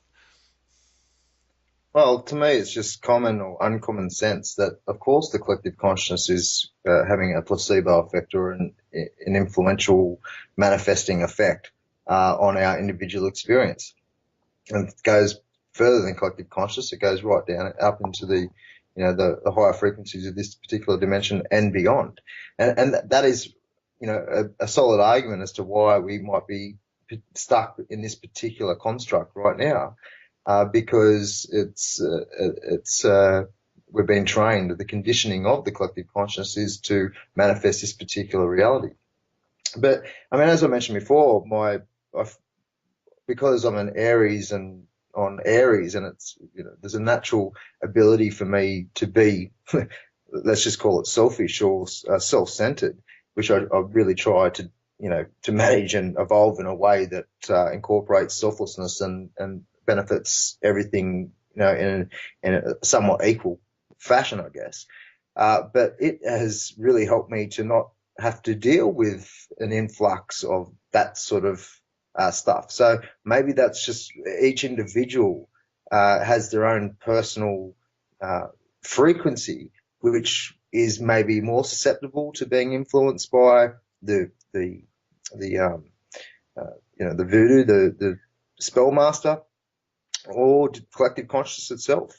Well, to me, it's just common or uncommon sense that, of course, the collective consciousness is having a placebo effect or an influential manifesting effect on our individual experience. And it goes further than collective consciousness. It goes right down up into the higher frequencies of this particular dimension and beyond. And that is, a solid argument as to why we might be stuck in this particular construct right now. Because we've been trained. The conditioning of the collective consciousness is to manifest this particular reality. But I mean, as I mentioned before, because I'm an Aries and on Aries, and it's there's a natural ability for me to be, let's just call it selfish or self-centered, which I really try to to manage and evolve in a way that incorporates selflessness and benefits everything, in a somewhat equal fashion, I guess. But it has really helped me to not have to deal with an influx of that sort of stuff. So maybe that's just each individual has their own personal frequency, which is maybe more susceptible to being influenced by the voodoo, the spell master, or collective consciousness itself.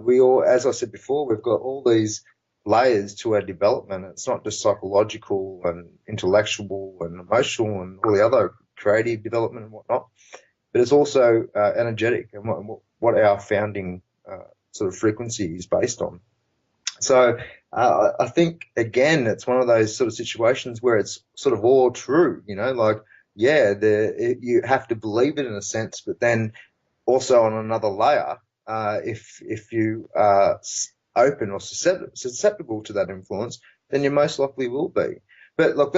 We all, as I said before, we've got all these layers to our development. It's not just psychological and intellectual and emotional and all the other creative development and whatnot, but it's also energetic and what our founding sort of frequency is based on. So I think, again, it's one of those sort of situations where it's sort of all true, like, yeah, you have to believe it in a sense, but then also on another layer, if you are open or susceptible to that influence, then you most likely will be. But look,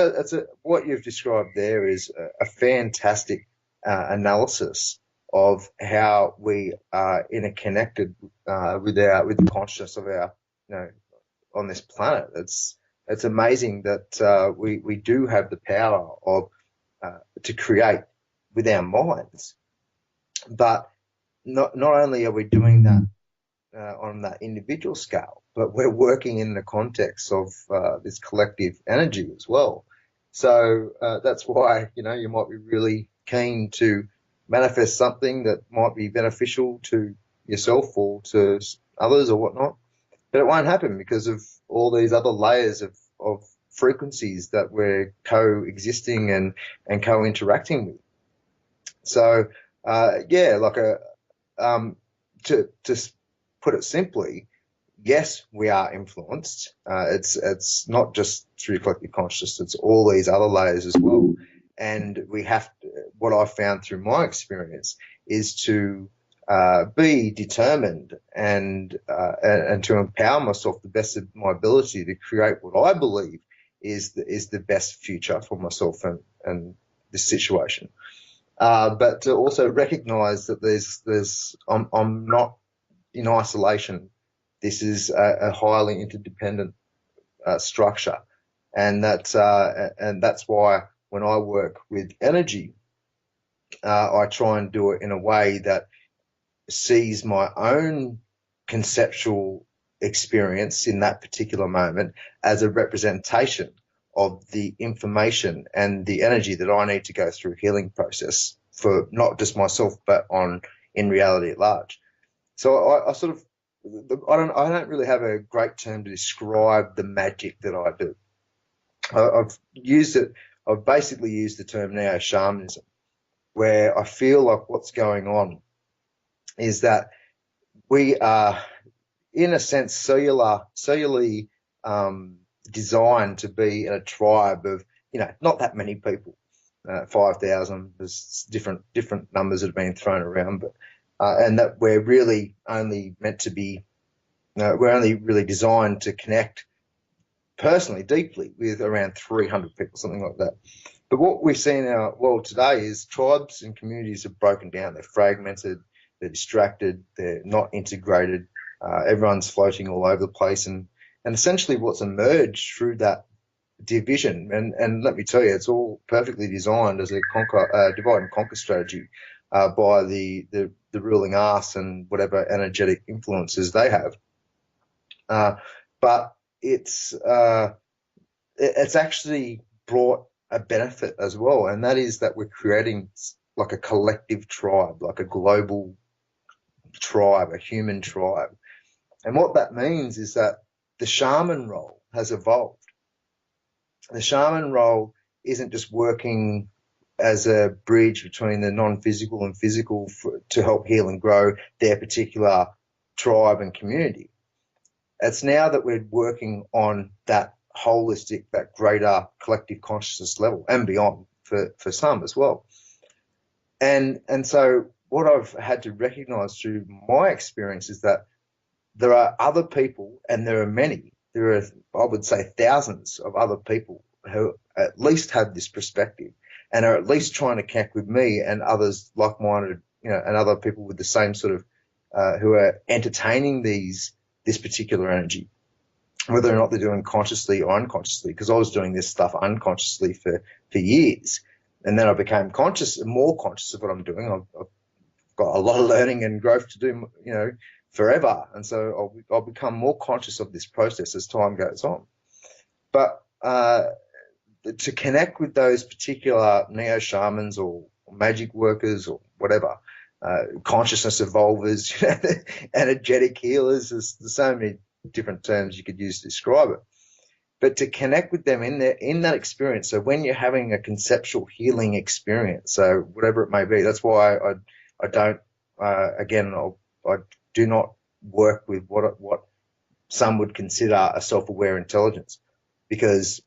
what you've described there is a fantastic analysis of how we are interconnected with the consciousness of our, you know, on this planet. It's amazing that we do have the power of to create with our minds, but not only are we doing that on that individual scale, but we're working in the context of this collective energy as well. So that's why, you know, you might be really keen to manifest something that might be beneficial to yourself or to others or whatnot, but it won't happen because of all these other layers of frequencies that we're coexisting and co-interacting with. So yeah, like to put it simply, yes, we are influenced. It's not just through collective consciousness; it's all these other layers as well. And we have to, what I've found through my experience is to be determined and to empower myself the best of my ability to create what I believe is the best future for myself and this situation. But to also recognise that I'm not in isolation. This is a highly interdependent structure, and that's why when I work with energy, I try and do it in a way that sees my own conceptual experience in that particular moment as a representation of the information and the energy that I need to go through healing process for not just myself, but on in reality at large. So I sort of I don't really have a great term to describe the magic that I do. I've used it. I've basically used the term neo shamanism, where I feel like what's going on is that we are, in a sense, cellularly designed to be in a tribe of, you know, not that many people, 5,000. There's different numbers that have been thrown around, but and that we're really only meant to be, we're only really designed to connect personally, deeply with around 300 people, something like that. But what we see in our world today is tribes and communities are broken down. They're fragmented, they're distracted, they're not integrated. Everyone's floating all over the place. And essentially what's emerged through that division, and let me tell you, it's all perfectly designed as a divide and conquer strategy by the ruling arse and whatever energetic influences they have. But it's actually brought a benefit as well, and that is that we're creating like a collective tribe, like a global tribe, a human tribe. And what that means is that the shaman role has evolved. The shaman role isn't just working as a bridge between the non-physical and physical to help heal and grow their particular tribe and community. It's now that we're working on that holistic, that greater collective consciousness level and beyond for some as well. And so what I've had to recognize through my experience is that there are other people, and there are many, there are, I would say, thousands of other people who at least have this perspective and are at least trying to connect with me and others like-minded, you know, and other people with the same sort of, who are entertaining this particular energy, whether or not they're doing consciously or unconsciously, because I was doing this stuff unconsciously for years. And then I became more conscious of what I'm doing. I've got a lot of learning and growth to do, you know, forever. And so I'll become more conscious of this process as time goes on. But to connect with those particular neo-shamans or magic workers or whatever, consciousness evolvers, energetic healers, there's so many different terms you could use to describe it. But to connect with them in that experience. So when you're having a conceptual healing experience, so whatever it may be, that's why I don't, again, I do not work with what some would consider a self-aware intelligence, because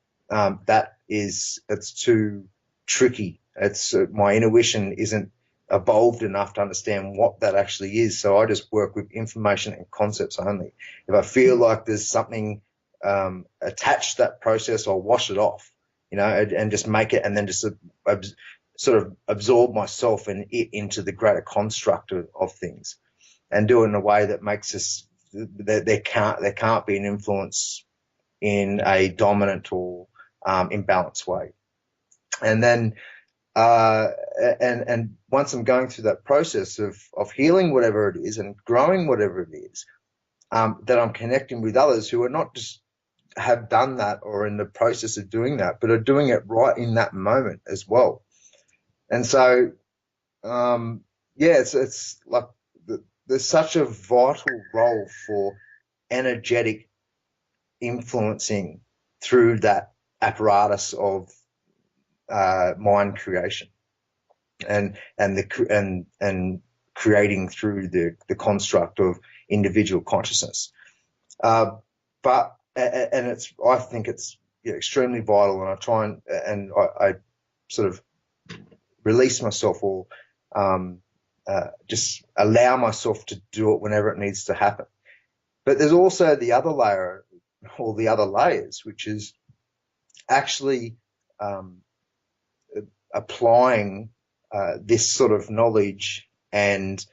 it's too tricky. It's my intuition isn't evolved enough to understand what that actually is. So I just work with information and concepts only. If I feel like there's something attached to that process, I'll wash it off. and just make it, and then just sort of absorb myself and it into the greater construct of things, and do it in a way that makes us that there can't be an influence in a dominant or imbalanced way. And then and once I'm going through that process of healing whatever it is and growing whatever it is, that I'm connecting with others who are not just have done that or in the process of doing that, but are doing it right in that moment as well. And so, yeah, it's like there's such a vital role for energetic influencing through that apparatus of mind creation and creating through the construct of individual consciousness. But and I think it's extremely vital, and I try and I sort of release myself or just allow myself to do it whenever it needs to happen. But there's also the other layer or the other layers, which is actually um, applying this sort of knowledge and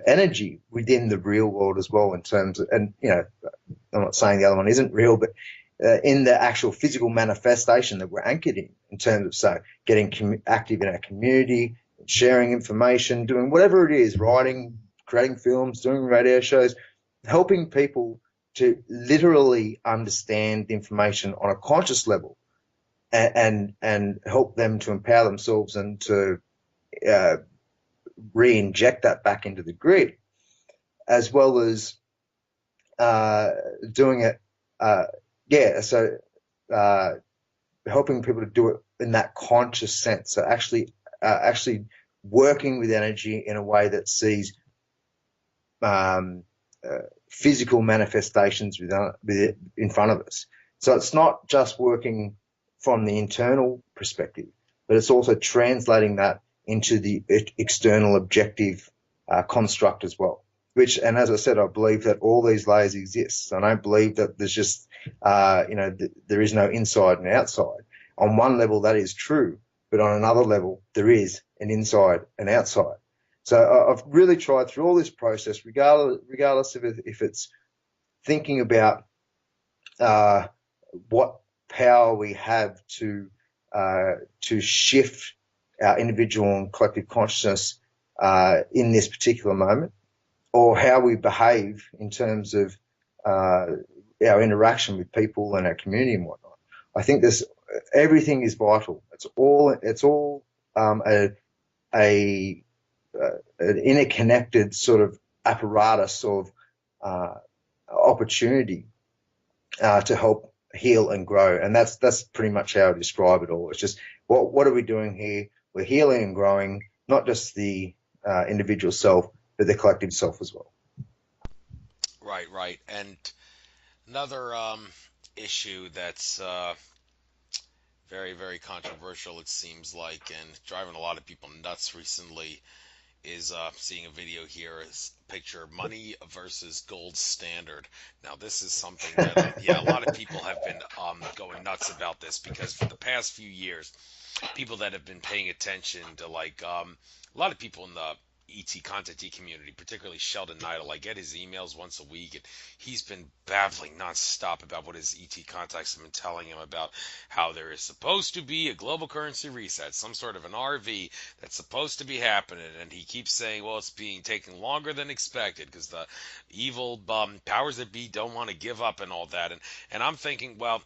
energy within the real world as well, in terms of, and I'm not saying the other one isn't real, but in the actual physical manifestation that we're anchored in terms of, so getting active in our community, sharing information, doing whatever it is, writing, creating films, doing radio shows, helping people to literally understand the information on a conscious level, and help them to empower themselves and to re-inject that back into the grid, as well as doing it, so helping people to do it in that conscious sense. So actually working with energy in a way that sees physical manifestations in front of us. So it's not just working from the internal perspective, but it's also translating that into the external objective construct as well. And as I said, I believe that all these layers exist. I don't believe that there's just, there is no inside and outside. On one level, that is true, but on another level, there is an inside and outside. So I've really tried through all this process, regardless of if it's thinking about what power we have to shift our individual and collective consciousness in this particular moment, or how we behave in terms of our interaction with people and our community and whatnot. I think everything is vital. It's all an interconnected sort of apparatus of opportunity to help heal and grow. And that's pretty much how I describe it all. It's just, what are we doing here? We're healing and growing, not just the individual self, but the collective self as well.
Right, right. And another issue that's very, very controversial, it seems like, and driving a lot of people nuts recently, is seeing a video here, is a picture of money versus gold standard. Now, this is something that, yeah, a lot of people have been going nuts about this, because for the past few years, people that have been paying attention to, like, a lot of people in the ET content community, particularly Sheldon Neidl. I get his emails once a week, and he's been babbling nonstop about what his ET contacts have been telling him about how there is supposed to be a global currency reset, some sort of an RV that's supposed to be happening, and he keeps saying, well, it's being taken longer than expected because the evil powers that be don't want to give up and all that. And I'm thinking, well,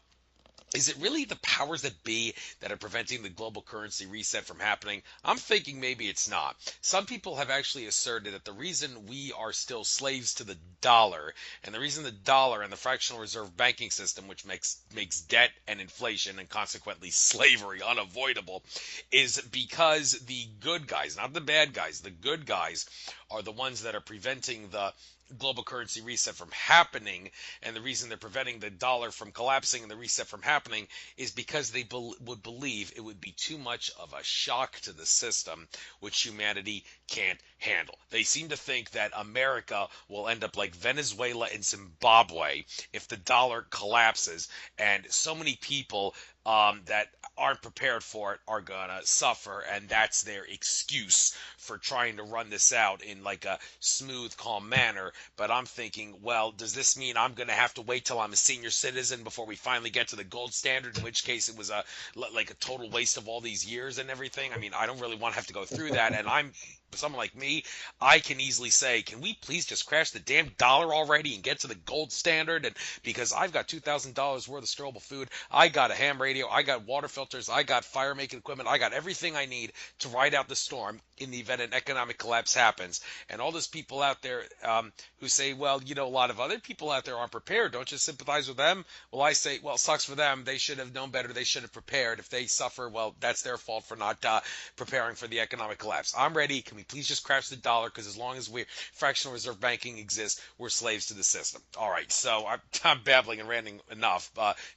is it really the powers that be that are preventing the global currency reset from happening? I'm thinking maybe it's not. Some people have actually asserted that the reason we are still slaves to the dollar, and the reason the dollar and the fractional reserve banking system, which makes debt and inflation and consequently slavery unavoidable, is because the good guys, not the bad guys, the good guys are the ones that are preventing the global currency reset from happening. And the reason they're preventing the dollar from collapsing and the reset from happening is because they would believe it would be too much of a shock to the system, which humanity can't handle. They seem to think that America will end up like Venezuela and Zimbabwe if the dollar collapses, and so many people that aren't prepared for it are gonna suffer, and that's their excuse for trying to run this out in like a smooth, calm manner. But I'm thinking, well, does this mean I'm gonna have to wait till I'm a senior citizen before we finally get to the gold standard? In which case, it was a like a total waste of all these years and everything. I mean, I don't really want to have to go through that, and I'm someone like me, I can easily say, can we please just crash the damn dollar already and get to the gold standard? And because I've got $2,000 worth of storable food, I got a ham radio, I got water filters, I got fire making equipment, I got everything I need to ride out the storm in the event an economic collapse happens. And all those people out there who say, well, a lot of other people out there aren't prepared. Don't you sympathize with them? Well, I say, well, it sucks for them. They should have known better. They should have prepared. If they suffer, well, that's their fault for not preparing for the economic collapse. I'm ready. Can we please just crash the dollar? Because as long as fractional reserve banking exists, we're slaves to the system. All right, so I'm babbling and ranting enough.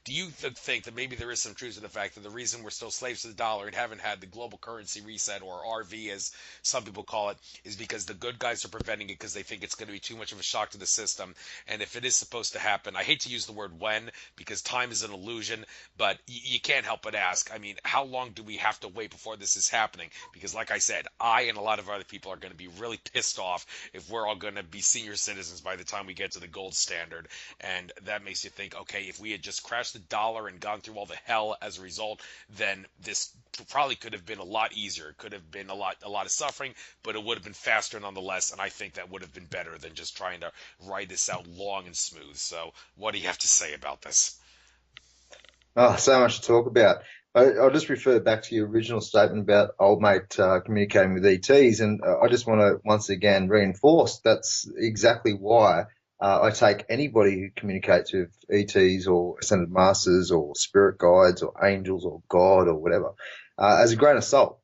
Do you think that maybe there is some truth to the fact that the reason we're still slaves to the dollar and haven't had the global currency reset, or RV as some people call it, is because the good guys are preventing it because they think it's going to be too much of a shock to the system? And if it is supposed to happen, I hate to use the word when because time is an illusion, but you can't help but ask. I mean, how long do we have to wait before this is happening? Because like I said, I and a lot of other people are going to be really pissed off if we're all going to be senior citizens by the time we get to the gold standard. And that makes you think, okay, if we had just crashed the dollar and gone through all the hell as a result, then this probably could have been a lot easier. It could have been a lot of suffering, but it would have been faster nonetheless. And I think that would have been better than just trying to ride this out long and smooth. So what do you have to say about this?
Oh, so much to talk about. I'll just refer back to your original statement about old mate communicating with ETs, and I just want to once again reinforce that's exactly why I take anybody who communicates with ETs or ascended masters or spirit guides or angels or God or whatever as a grain of salt,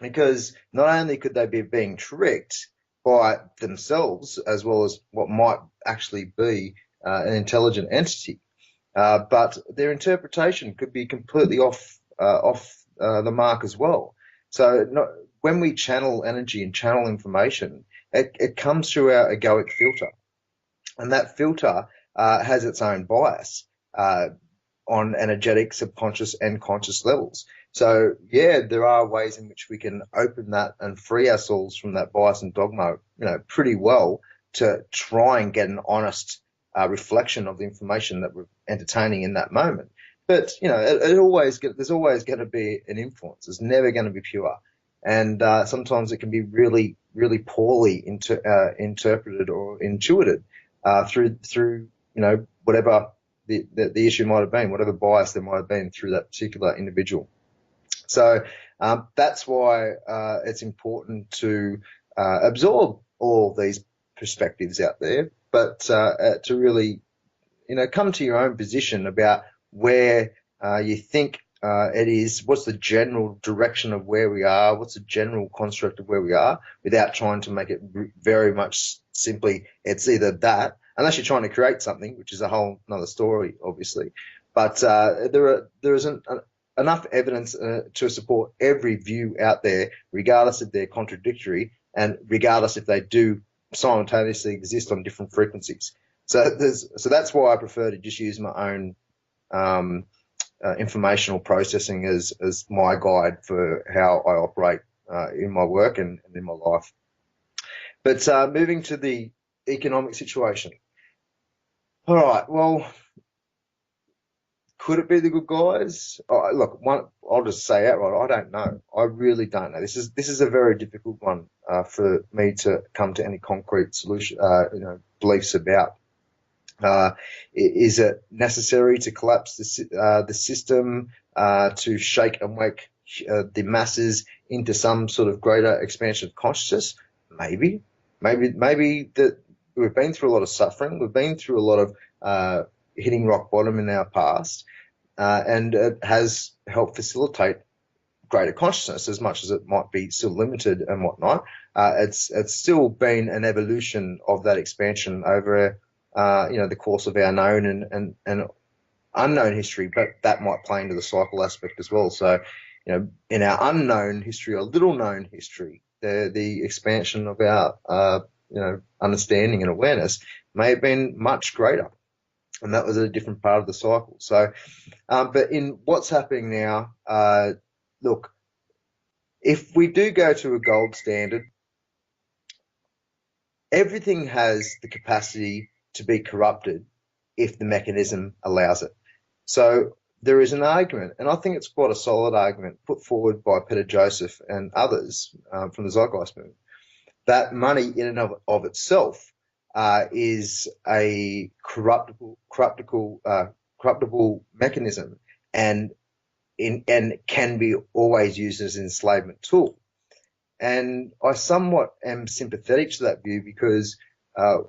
because not only could they be being tricked by themselves as well as what might actually be an intelligent entity, but their interpretation could be completely off the mark as well. So when we channel energy and channel information, it comes through our egoic filter, and that filter has its own bias on energetic, subconscious, and conscious levels. So yeah, there are ways in which we can open that and free ourselves from that bias and dogma, pretty well to try and get an honest reflection of the information that we're entertaining in that moment. But there's always going to be an influence. It's never going to be pure, and sometimes it can be really, really poorly interpreted or intuited through whatever the issue might have been, whatever bias there might have been through that particular individual. So that's why it's important to absorb all these perspectives out there, but to really, come to your own position about where you think it is, what's the general direction of where we are, what's the general construct of where we are, without trying to make it very much simply it's either that, unless you're trying to create something, which is a whole another story, obviously. But there isn't enough evidence to support every view out there, regardless if they're contradictory and regardless if they do simultaneously exist on different frequencies. So that's why I prefer to just use my own informational processing as my guide for how I operate in my work and in my life. But moving to the economic situation. All right, well, could it be the good guys? Look, I'll just say outright, I don't know. I really don't know. This is a very difficult one for me to come to any concrete solution, beliefs about. Is it necessary to collapse the system to shake and wake the masses into some sort of greater expansion of consciousness? Maybe that we've been through a lot of suffering. We've been through a lot of hitting rock bottom in our past, and it has helped facilitate greater consciousness, as much as it might be still limited and whatnot. It's still been an evolution of that expansion over the course of our known and unknown history, but that might play into the cycle aspect as well. So, in our unknown history or little known history, the expansion of our understanding and awareness may have been much greater. and that was a different part of the cycle. So, but in what's happening now, look, if we do go to a gold standard, everything has the capacity to be corrupted if the mechanism allows it. So there is an argument, and I think it's quite a solid argument put forward by Peter Joseph and others from the Zeitgeist movement, that money in and of itself is a corruptible mechanism, and can be always used as an enslavement tool. And I somewhat am sympathetic to that view, because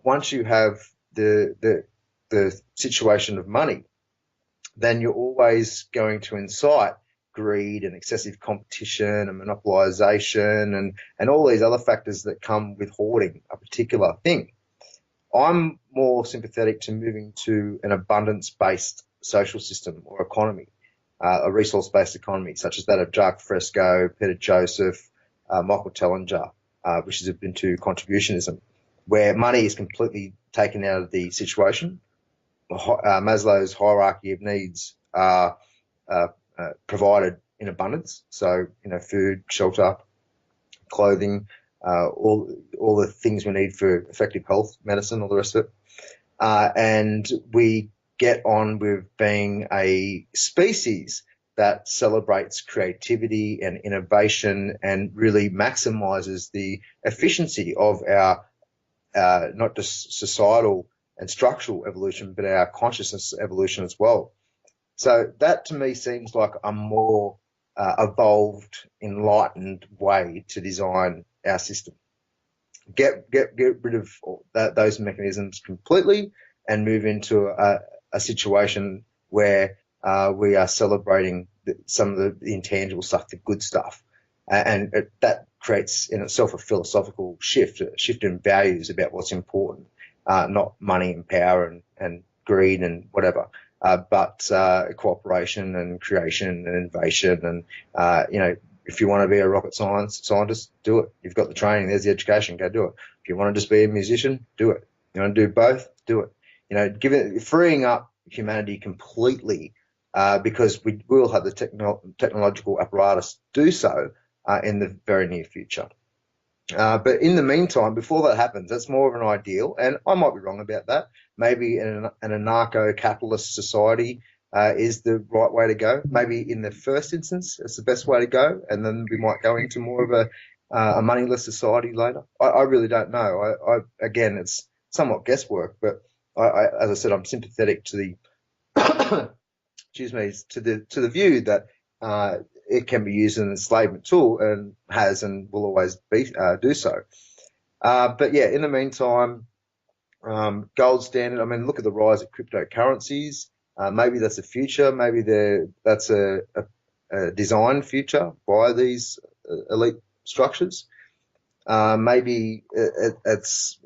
once you have the situation of money, then you're always going to incite greed and excessive competition and monopolization and all these other factors that come with hoarding a particular thing. I'm more sympathetic to moving to an abundance-based social system or economy, a resource-based economy, such as that of Jacques Fresco, Peter Joseph, Michael Tellinger, which is into contributionism, where money is completely taken out of the situation. Maslow's hierarchy of needs are provided in abundance. So, food, shelter, clothing, all the things we need for effective health, medicine, all the rest of it. And we get on with being a species that celebrates creativity and innovation and really maximizes the efficiency of our not just societal and structural evolution, but our consciousness evolution as well. So that to me seems like a more evolved, enlightened way to design our system. Get rid of those mechanisms completely and move into a situation where we are celebrating some of the intangible stuff, the good stuff. And that creates in itself a philosophical shift in values about what's important, not money and power and greed and whatever, but cooperation and creation and innovation. And, if you want to be a rocket scientist, do it. You've got the training, there's the education, go do it. If you want to just be a musician, do it. You want to do both, do it. Freeing up humanity completely, because we will have the technological apparatus to do so in the very near future. But in the meantime, before that happens, that's more of an ideal, and I might be wrong about that. Maybe an anarcho-capitalist society is the right way to go. Maybe in the first instance, it's the best way to go, and then we might go into more of a moneyless society later. I really don't know. Again, it's somewhat guesswork, but as I said, I'm sympathetic to the excuse me, to the view that it can be used as an enslavement tool, and has and will always be do so. But yeah, in the meantime, gold standard. I mean, look at the rise of cryptocurrencies. Maybe that's a future. Maybe that's a design future by these elite structures. Maybe it's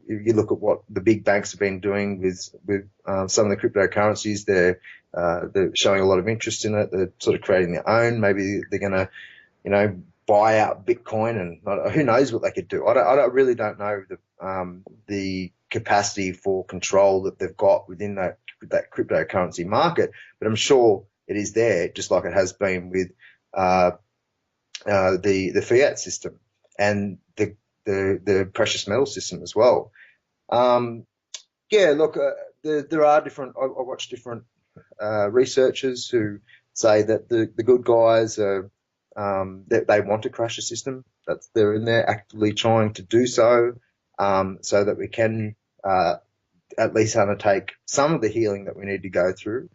if you look at what the big banks have been doing with some of the cryptocurrencies, they're showing a lot of interest in it. They're sort of creating their own. Maybe they're going to buy out Bitcoin, and who knows what they could do. I really don't know the capacity for control that they've got within that cryptocurrency market, but I'm sure it is there, just like it has been with the fiat system and the precious metal system as well. Look, there are different. I watch different researchers who say that the good guys are that they want to crash the system. That they're in there actively trying to do so, so that we can at least undertake some of the healing that we need to go through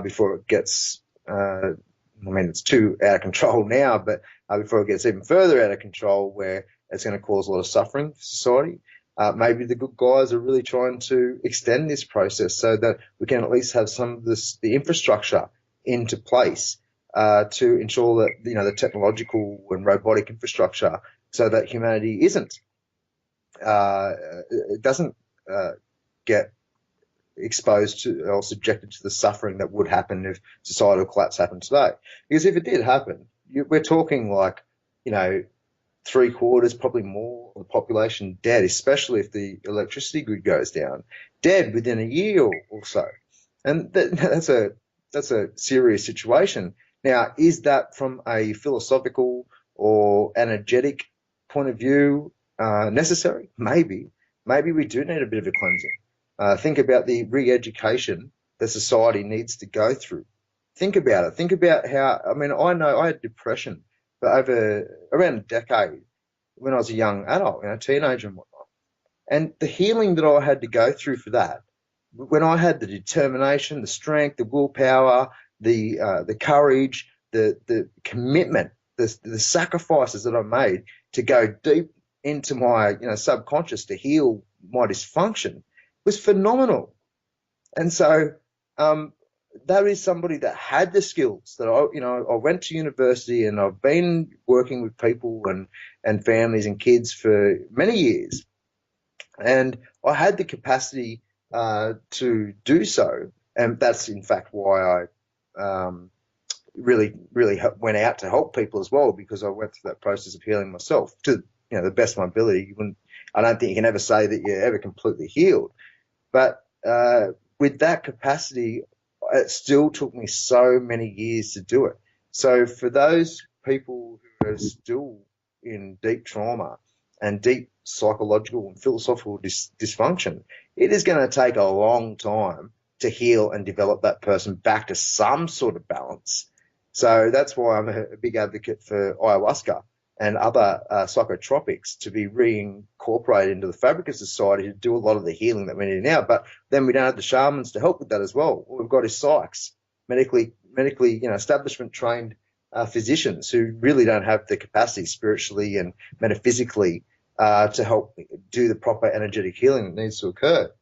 before it gets. It's too out of control now, but before it gets even further out of control, where it's going to cause a lot of suffering for society. Maybe the good guys are really trying to extend this process so that we can at least have some of the infrastructure into place to ensure that the technological and robotic infrastructure, so that humanity doesn't get exposed to or subjected to the suffering that would happen if societal collapse happened today. Because if it did happen, we're talking like three-quarters, probably more of the population dead, especially if the electricity grid goes down, dead within a year or so. And that's a serious situation. Now, is that from a philosophical or energetic point of view necessary? Maybe. Maybe we do need a bit of a cleansing. Think about the re-education that society needs to go through. Think about it. Think about how, I mean, I know I had depression for over around a decade when I was a young adult, teenager and whatnot. And the healing that I had to go through for that, when I had the determination, the strength, the willpower, the courage, the commitment, the sacrifices that I made to go deep into my subconscious to heal my dysfunction was phenomenal. And so that is somebody that had the skills that I went to university and I've been working with people and families and kids for many years. And I had the capacity to do so. And that's in fact why I really went out to help people as well, because I went through that process of healing myself to the best of my ability. I don't think you can ever say that you're ever completely healed, but with that capacity, it still took me so many years to do it. So for those people who are still in deep trauma and deep psychological and philosophical dysfunction, it is going to take a long time to heal and develop that person back to some sort of balance. So that's why I'm a big advocate for ayahuasca and other psychotropics to be reincorporated into the fabric of society to do a lot of the healing that we need now. But then we don't have the shamans to help with that as well. What we've got is psychs, medically, establishment trained physicians who really don't have the capacity spiritually and metaphysically to help do the proper energetic healing that needs to occur.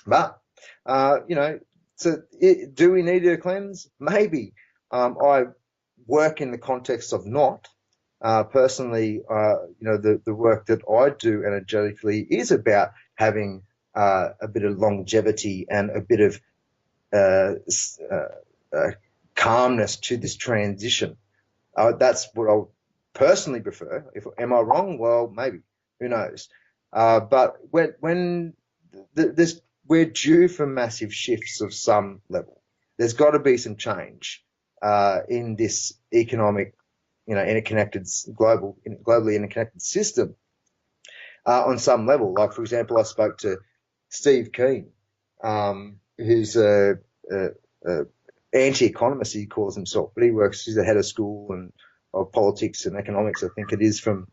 But do we need a cleanse? Maybe. I work in the context of not. Personally, the work that I do energetically is about having a bit of longevity and a bit of calmness to this transition. That's what I personally prefer. Am I wrong? Well, maybe. Who knows? But when we're due for massive shifts of some level, there's got to be some change in this economic, interconnected globally interconnected system on some level. Like, for example, I spoke to Steve Keen, who's a anti-economist, he calls himself, but he's the head of school and of politics and economics, I think it is, from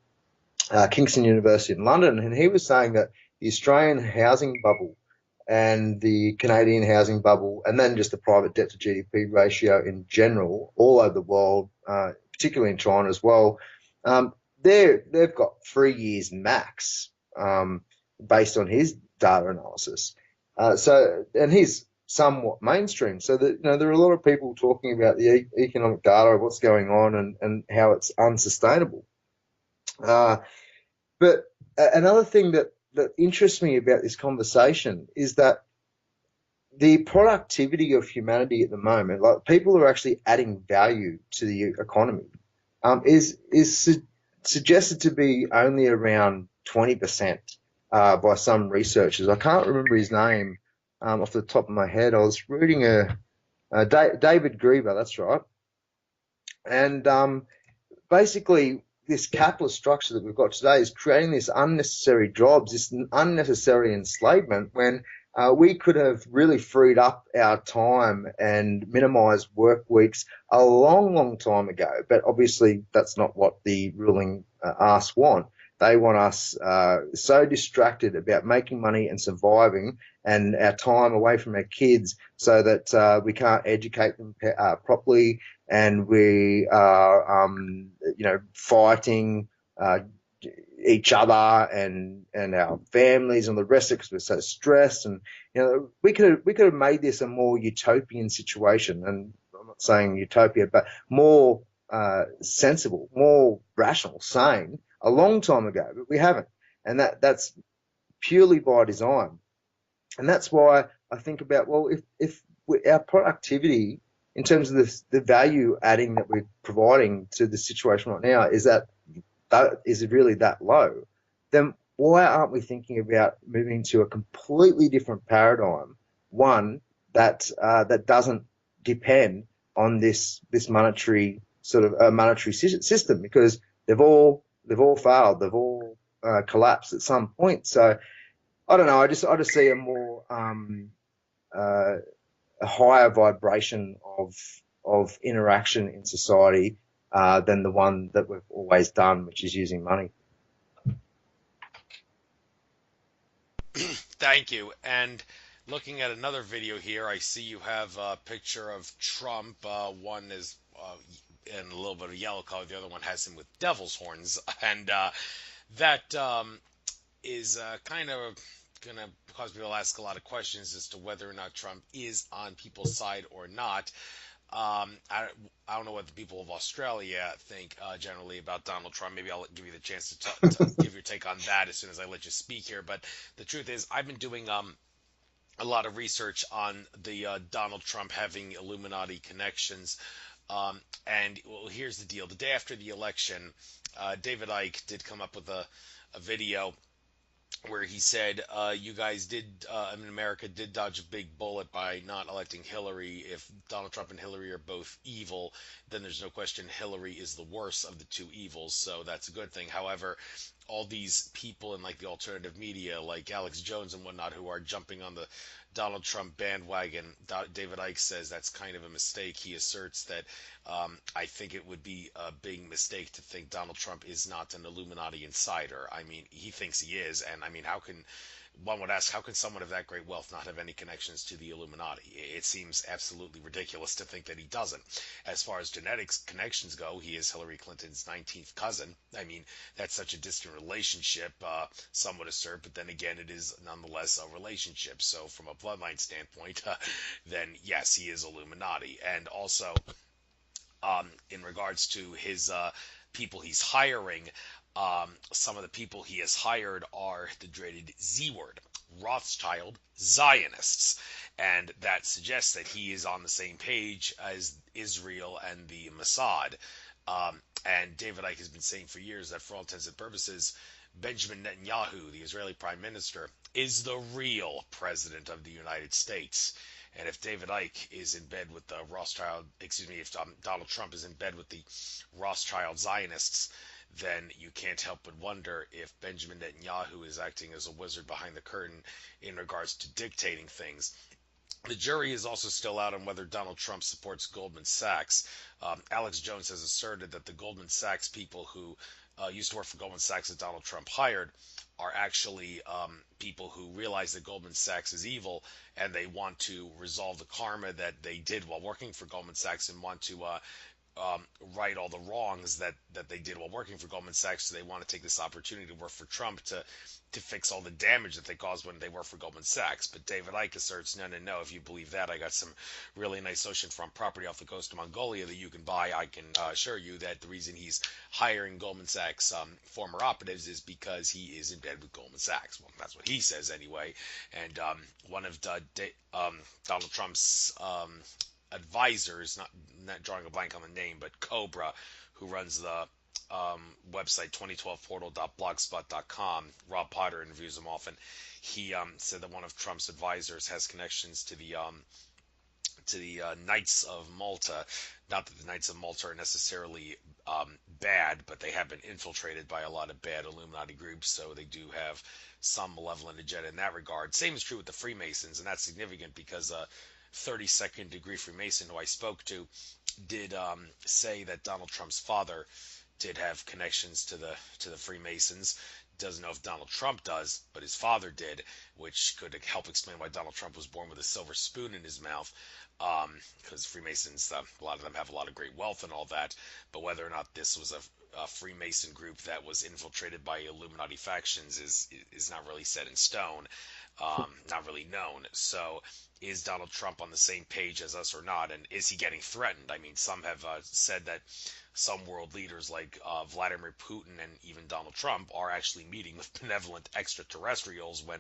Kingston University in London. And he was saying that the Australian housing bubble and the Canadian housing bubble, and then just the private debt to GDP ratio in general, all over the world, particularly in China as well, they've got 3 years max, based on his data analysis. And he's somewhat mainstream. So that, there are a lot of people talking about the economic data of what's going on and how it's unsustainable. But another thing that interests me about this conversation is that the productivity of humanity at the moment, like people who are actually adding value to the economy, is suggested to be only around 20% by some researchers. I can't remember his name off the top of my head. I was reading David Grieber, that's right. And basically, this capitalist structure that we've got today is creating this unnecessary jobs, this unnecessary enslavement, when we could have really freed up our time and minimized work weeks a long, long time ago. But obviously, that's not what the ruling arse want. They want us so distracted about making money and surviving and our time away from our kids so that we can't educate them properly, and we are, fighting each other and our families and the rest of it because we're so stressed. And we could have made this a more utopian situation, and I'm not saying utopia, but more sensible, more rational, sane a long time ago, but we haven't, and that's purely by design. And that's why I think about, well, if our productivity in terms of the value adding that we're providing to the situation right now is at that is really that low, then why aren't we thinking about moving to a completely different paradigm, one that doesn't depend on this monetary sort of monetary system, because they've all failed, they've all collapsed at some point. So I don't know. I just see a more uh, a higher vibration of interaction in society than the one that we've always done, which is using money.
Thank you. And looking at another video here, I see you have a picture of Trump. One is in a little bit of yellow color. The other one has him with devil's horns, and that is kind of going to cause people to ask a lot of questions as to whether or not Trump is on people's side or not. I don't know what the people of Australia think generally about Donald Trump. Maybe I'll give you the chance to give your take on that as soon as I let you speak here. But the truth is, I've been doing a lot of research on the Donald Trump having Illuminati connections. And well, here's the deal: the day after the election, David Icke did come up with a video where he said, "You guys did, I mean, America did dodge a big bullet by not electing Hillary. If Donald Trump and Hillary are both evil, then there's no question Hillary is the worst of the two evils. So that's a good thing. However, all these people in like the alternative media, like Alex Jones and whatnot, who are jumping on the Donald Trump bandwagon, David Icke says that's kind of a mistake. He asserts that I think it would be a big mistake to think Donald Trump is not an Illuminati insider. I mean, he thinks he is, and I mean, how can one would ask, how can someone of that great wealth not have any connections to the Illuminati? It seems absolutely ridiculous to think that he doesn't. As far as genetics connections go, he is Hillary Clinton's 19th cousin. I mean, that's such a distant relationship, some would assert, but then again, it is nonetheless a relationship. So, from a bloodline standpoint, then yes, he is Illuminati. And also, in regards to his people he's hiring, some of the people he has hired are the dreaded Z word, Rothschild Zionists. And that suggests that he is on the same page as Israel and the Mossad. And David Icke has been saying for years that for all intents and purposes, Benjamin Netanyahu, the Israeli prime minister, is the real president of the United States. And if David Icke is in bed with the Rothschild, excuse me, if Donald Trump is in bed with the Rothschild Zionists, then you can't help but wonder if Benjamin Netanyahu is acting as a wizard behind the curtain in regards to dictating things. The jury is also still out on whether Donald Trump supports Goldman Sachs. Alex Jones has asserted that the Goldman Sachs people who used to work for Goldman Sachs that Donald Trump hired are actually people who realize that Goldman Sachs is evil and they want to resolve the karma that they did while working for Goldman Sachs and want to right all the wrongs that they did while working for Goldman Sachs. So they want to take this opportunity to work for Trump to fix all the damage that they caused when they worked for Goldman Sachs. But David Icke asserts, no. If you believe that, I got some really nice oceanfront property off the coast of Mongolia that you can buy. I can assure you that the reason he's hiring Goldman Sachs former operatives is because he is in bed with Goldman Sachs. Well, that's what he says anyway. And one of Donald Trump's advisors, not drawing a blank on the name, but Cobra, who runs the website 2012portal.blogspot.com. Rob Potter interviews him often. He said that one of Trump's advisors has connections to the Knights of Malta. Not that the Knights of Malta are necessarily bad, but they have been infiltrated by a lot of bad Illuminati groups, so they do have some malevolent agenda in that regard. Same is true with the Freemasons, and that's significant because 32nd degree Freemason who I spoke to did say that Donald Trump's father did have connections to the Freemasons. Doesn't know if Donald Trump does, but his father did, which could help explain why Donald Trump was born with a silver spoon in his mouth. Because Freemasons, a lot of them have a lot of great wealth and all that. But whether or not this was a Freemason group that was infiltrated by Illuminati factions is not really set in stone. not really known. So, is Donald Trump on the same page as us or not? And is he getting threatened? I mean, some have said that some world leaders like Vladimir Putin and even Donald Trump are actually meeting with benevolent extraterrestrials when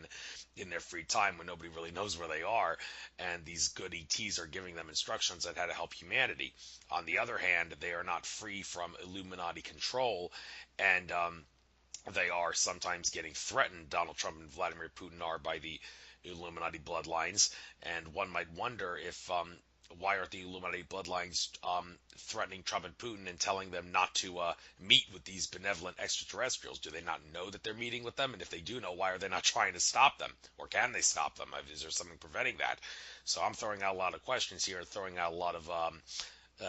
in their free time when nobody really knows where they are, and these good ETs are giving them instructions on how to help humanity. On the other hand, they are not free from Illuminati control, and they are sometimes getting threatened. Donald Trump and Vladimir Putin are by the Illuminati bloodlines, and one might wonder if why aren't the Illuminati bloodlines threatening Trump and Putin and telling them not to meet with these benevolent extraterrestrials? Do they not know that they're meeting with them? And if they do know, why are they not trying to stop them? Or can they stop them? Is there something preventing that? So I'm throwing out a lot of questions here, throwing out a lot of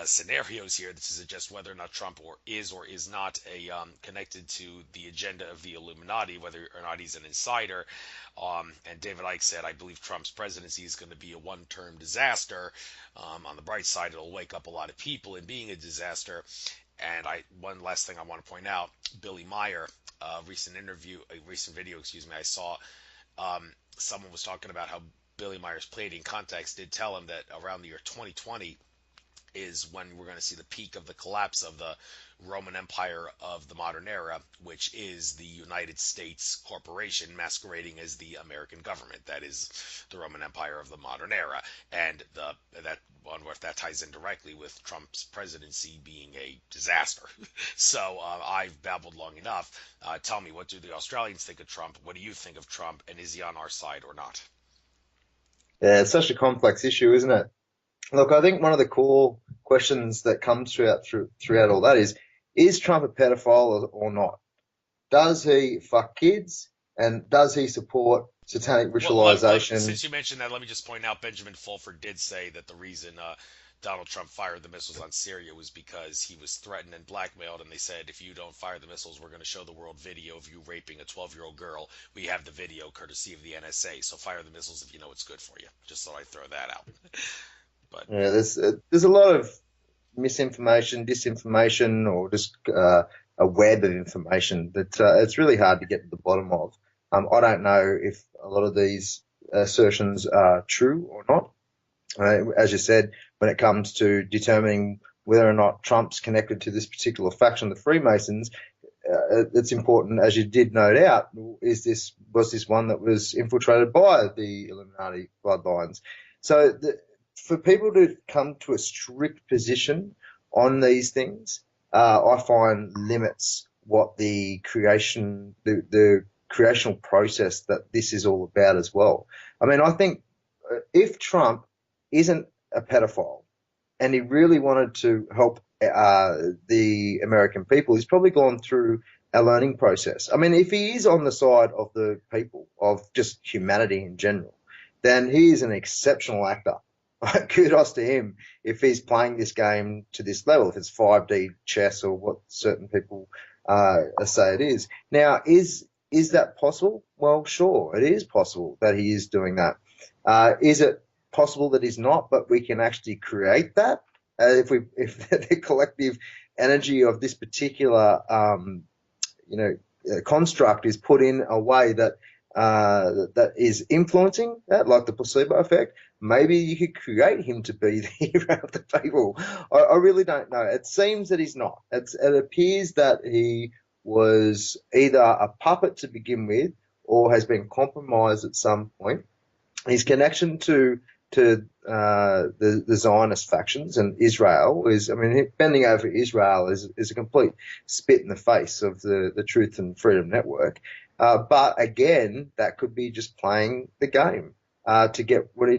scenarios here that suggest whether or not Trump or is not a connected to the agenda of the Illuminati, whether or not he's an insider. And David Icke said, I believe Trump's presidency is going to be a one-term disaster. On the bright side, it'll wake up a lot of people in being a disaster. And one last thing I want to point out, Billy Meyer, a recent video, I saw someone was talking about how Billy Meyer's Pleiadian contacts did tell him that around the year 2020 is when we're going to see the peak of the collapse of the Roman Empire of the modern era, which is the United States corporation masquerading as the American government. That is the Roman Empire of the modern era, and that ties in directly with Trump's presidency being a disaster. So I've babbled long enough. Tell me, what do the Australians think of Trump? What do you think of Trump, and is he on our side or not?
Yeah, it's such a complex issue, isn't it? Look, I think one of the core questions that comes throughout all that is Trump a pedophile or not? Does he fuck kids and does he support satanic ritualization?
Since you mentioned that, let me just point out Benjamin Fulford did say that the reason Donald Trump fired the missiles on Syria was because he was threatened and blackmailed, and they said, if you don't fire the missiles, we're going to show the world video of you raping a 12-year-old girl. We have the video courtesy of the NSA, so fire the missiles if you know it's good for you. Just thought I'd throw that out. But
Yeah, there's a lot of misinformation, disinformation, or just a web of information that it's really hard to get to the bottom of. I don't know if a lot of these assertions are true or not. As you said, when it comes to determining whether or not Trump's connected to this particular faction, the Freemasons, it's important, as you did note out, was this one that was infiltrated by the Illuminati bloodlines? So for people to come to a strict position on these things, I find limits what the creational process that this is all about as well. I mean, I think if Trump isn't a pedophile and he really wanted to help the American people, he's probably gone through a learning process. I mean, if he is on the side of the people, of just humanity in general, then he is an exceptional actor. Kudos to him if he's playing this game to this level, if it's 5D chess or what certain people say it is. Now, is that possible? Well, sure, it is possible that he is doing that. Is it possible that he's not, but we can actually create that if the collective energy of this particular construct is put in a way that that is influencing that, like the placebo effect. Maybe you could create him to be the hero of the people. I really don't know. It seems that he's not. It appears that he was either a puppet to begin with or has been compromised at some point. His connection to the Zionist factions and Israel is, I mean, bending over Israel is a complete spit in the face of the Truth and Freedom Network. But again, that could be just playing the game to get what he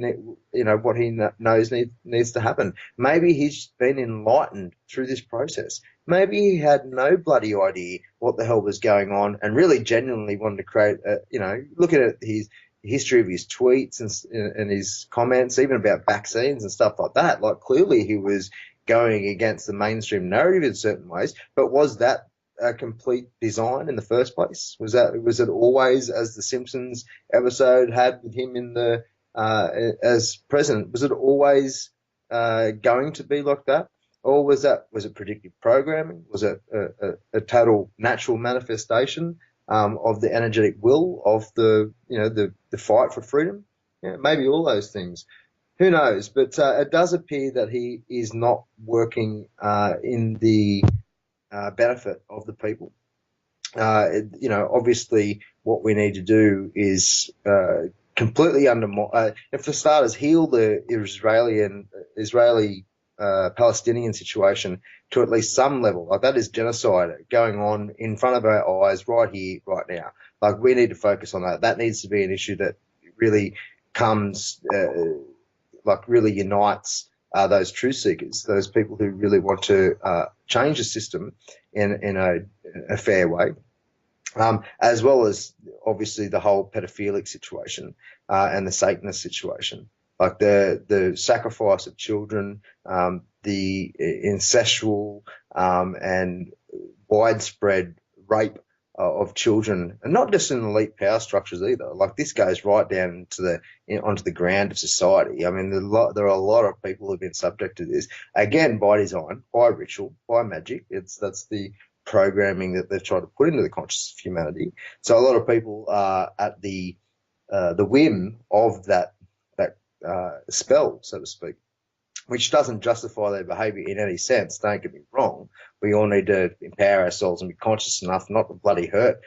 knows needs to happen. Maybe he's been enlightened through this process. Maybe he had no bloody idea what the hell was going on and really genuinely wanted to create, looking at his history of his tweets and his comments, even about vaccines and stuff like that. Like, clearly he was going against the mainstream narrative in certain ways, but was that a complete design in the first place? Was it always, as the Simpsons episode had with him in the as president, was it always going to be like that? Or was it predictive programming? Was it a total natural manifestation? of the energetic will of the fight for freedom. Yeah, maybe all those things. Who knows? But it does appear that he is not working in the benefit of the people. Obviously, what we need to do is completely undermine, for starters, heal the Israeli Palestinian situation to at least some level. Like, that is genocide going on in front of our eyes right here, right now. Like, we need to focus on that. That needs to be an issue that really comes, really unites those truth seekers, those people who really want to change the system in a fair way. As well as obviously the whole pedophilic situation and the Satanist situation, like the sacrifice of children, the incestual and widespread rape of children, and not just in elite power structures either. Like, this goes right down to onto the ground of society. I mean, there are a lot of people who've been subject to this, again, by design, by ritual, by magic. That's the programming that they've tried to put into the consciousness of humanity. So a lot of people are at the whim of that spell, so to speak, which doesn't justify their behaviour in any sense. Don't get me wrong. We all need to empower ourselves and be conscious enough not to bloody hurt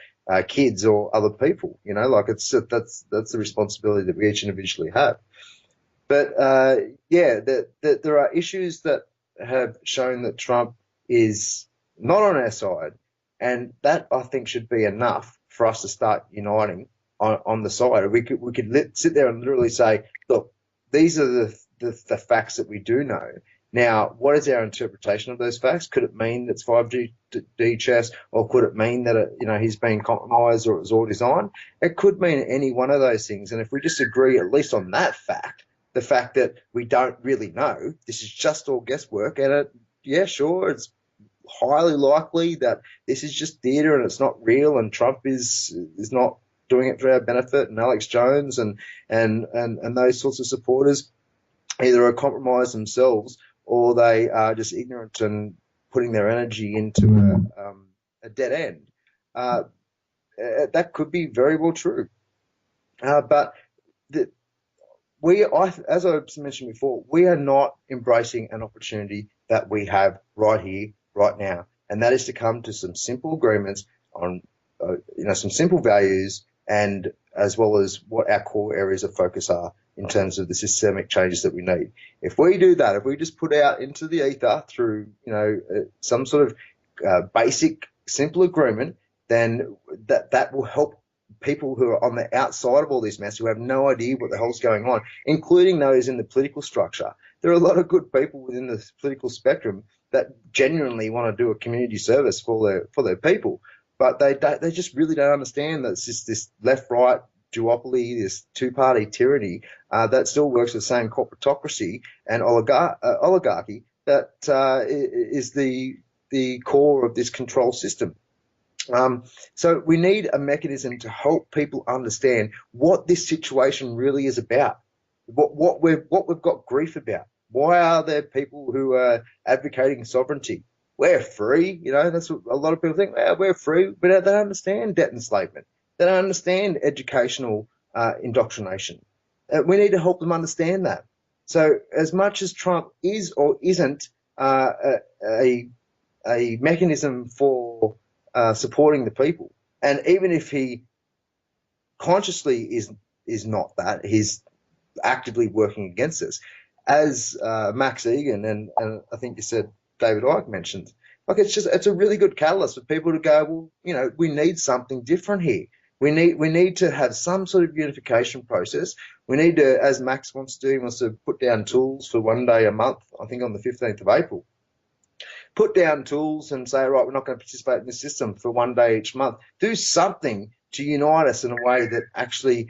kids or other people. Like, that's the responsibility that we each individually have. But there are issues that have shown that Trump is not on our side, and that, I think, should be enough for us to start uniting on the side. We could sit there and literally say, look, these are the facts that we do know. Now, what is our interpretation of those facts? Could it mean that's 5G chess, or could it mean that he's been compromised, or it was all designed? It could mean any one of those things. And if we disagree, at least on that fact, the fact that we don't really know, this is just all guesswork, and it's highly likely that this is just theatre and it's not real, and Trump is not doing it for our benefit, and Alex Jones and those sorts of supporters either are compromised themselves, or they are just ignorant and putting their energy into a dead end. That could be very well true. But as I mentioned before, we are not embracing an opportunity that we have right here, right now, and that is to come to some simple agreements on, some simple values, and as well as what our core areas of focus are in terms of the systemic changes that we need. If we do that, if we just put out into the ether through, some sort of basic, simple agreement, then that will help people who are on the outside of all this mess, who have no idea what the hell's going on, including those in the political structure. There are a lot of good people within the political spectrum that genuinely want to do a community service for their people, but they just really don't understand that it's just this left-right duopoly, this two-party tyranny that still works the same corporatocracy and oligarchy that is the core of this control system. So we need a mechanism to help people understand what this situation really is about, what we've got grief about. Why are there people who are advocating sovereignty? We're free, that's what a lot of people think. We're free, but they don't understand debt enslavement. They don't understand educational indoctrination. We need to help them understand that. So as much as Trump is or isn't a mechanism for supporting the people, and even if he consciously is not that, he's actively working against us, as Max Egan and I think you said David Icke mentioned, like, it's a really good catalyst for people to go, well, we need something different here. We need to have some sort of unification process. We need to, as Max wants to do, he wants to put down tools for one day a month, I think on the 15th of April. Put down tools and say, right, we're not going to participate in the system for one day each month. Do something to unite us in a way that actually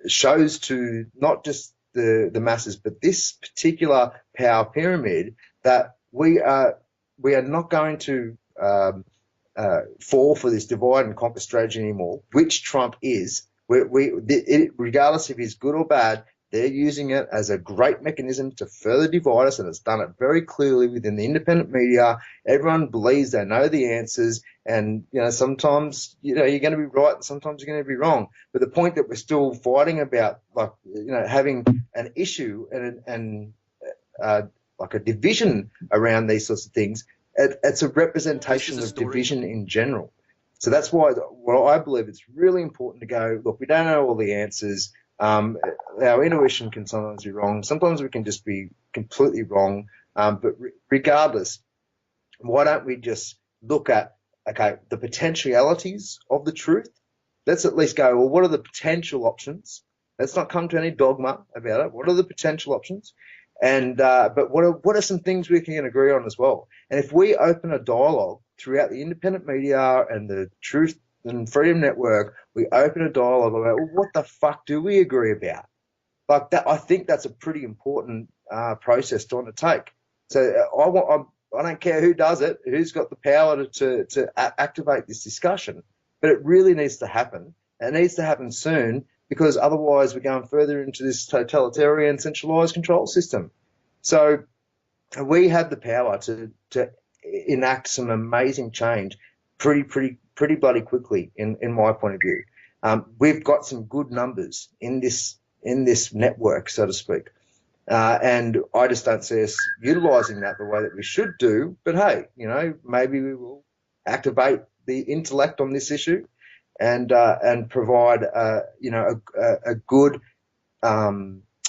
shows to not just the masses, but this particular power pyramid, that we are not going to fall for this divide and conquer strategy anymore, which Trump is. Regardless if he's good or bad, They're using it as a great mechanism to further divide us, and it's done it very clearly within the independent media. Everyone believes they know the answers, and sometimes you're going to be right, and sometimes you're going to be wrong. But the point that we're still fighting about, like having an issue and like a division around these sorts of things, it's a representation of division in general. So that's why I believe it's really important to go, look, we don't know all the answers. Our intuition can sometimes be wrong. Sometimes we can just be completely wrong. But regardless, why don't we just look at, okay, the potentialities of the truth? Let's at least go, well, what are the potential options? Let's not come to any dogma about it. What are the potential options? And but what are some things we can agree on as well? And if we open a dialogue throughout the independent media and the Truth and Freedom Network, we open a dialogue about, well, what the fuck do we agree about? Like that, I think that's a pretty important process to undertake. So I don't care who does it, who's got the power to activate this discussion, but it really needs to happen. It needs to happen soon, because otherwise we're going further into this totalitarian centralized control system. So we have the power to enact some amazing change pretty bloody quickly, in my point of view. We've got some good numbers in this network, so to speak. And I just don't see us utilising that the way that we should do. But hey, maybe we will activate the intellect on this issue and provide a good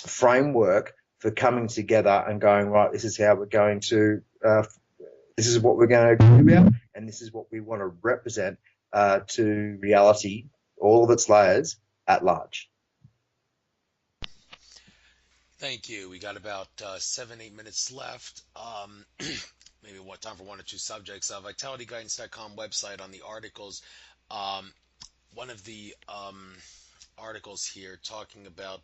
framework for coming together and going, right, this is how we're going to this is what we're going to agree about, and this is what we want to represent to reality, all of its layers at large.
Thank you. We got about 7, 8 minutes left. Maybe what time for one or two subjects. VitalityGuidance.com website, on the articles. Um, One of the articles here talking about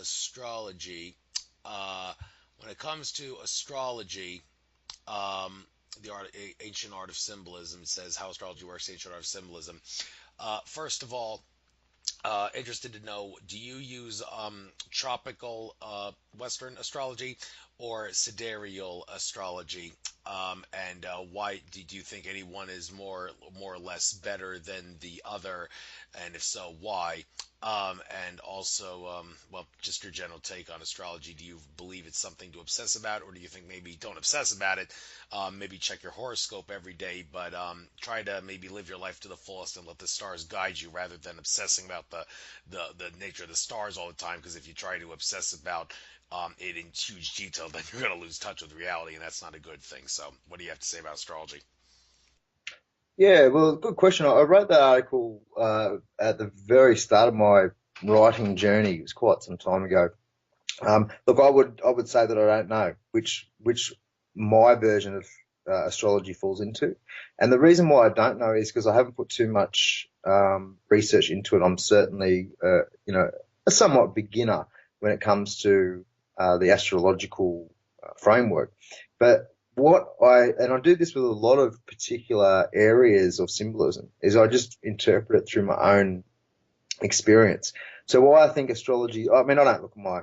astrology. When it comes to astrology, the ancient art of symbolism, it says how astrology works, ancient art of symbolism. First of all, interested to know, do you use tropical Western astrology or sidereal astrology? And why do you think any one is more or less better than the other? And if so, why? And also, well, just your general take on astrology. Do you believe it's something to obsess about, or do you think maybe don't obsess about it? Maybe check your horoscope every day, but try to maybe live your life to the fullest and let the stars guide you, rather than obsessing about the nature of the stars all the time. Because if you try to obsess about it in huge detail, then you're going to lose touch with reality, and that's not a good thing. So, what do you have to say about astrology?
Yeah, well, good question. I wrote that article at the very start of my writing journey. It was quite some time ago. Look, I would say that I don't know which my version of astrology falls into, and the reason why I don't know is because I haven't put too much research into it. I'm certainly a somewhat beginner when it comes to the astrological framework, but and I do this with a lot of particular areas of symbolism, is I just interpret it through my own experience. So why I think astrology, I mean, I don't look at my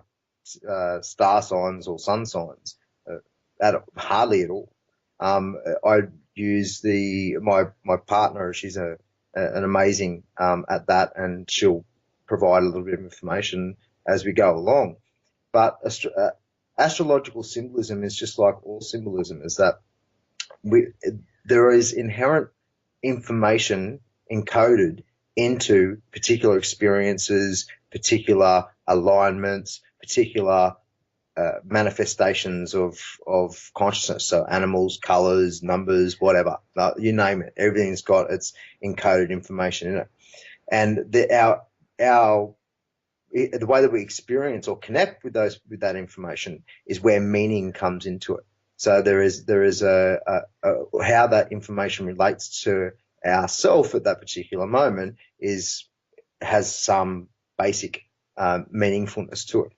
star signs or sun signs hardly at all. I use my partner. She's an amazing at that, and she'll provide a little bit of information as we go along. But astrological symbolism is just like all symbolism, is that we there is inherent information encoded into particular experiences, particular alignments, particular manifestations of consciousness. So animals, colors, numbers, whatever, you name it. Everything's got its encoded information in it, and the way that we experience or connect with that information is where meaning comes into it. So there is a how that information relates to ourself at that particular moment has some basic meaningfulness to it.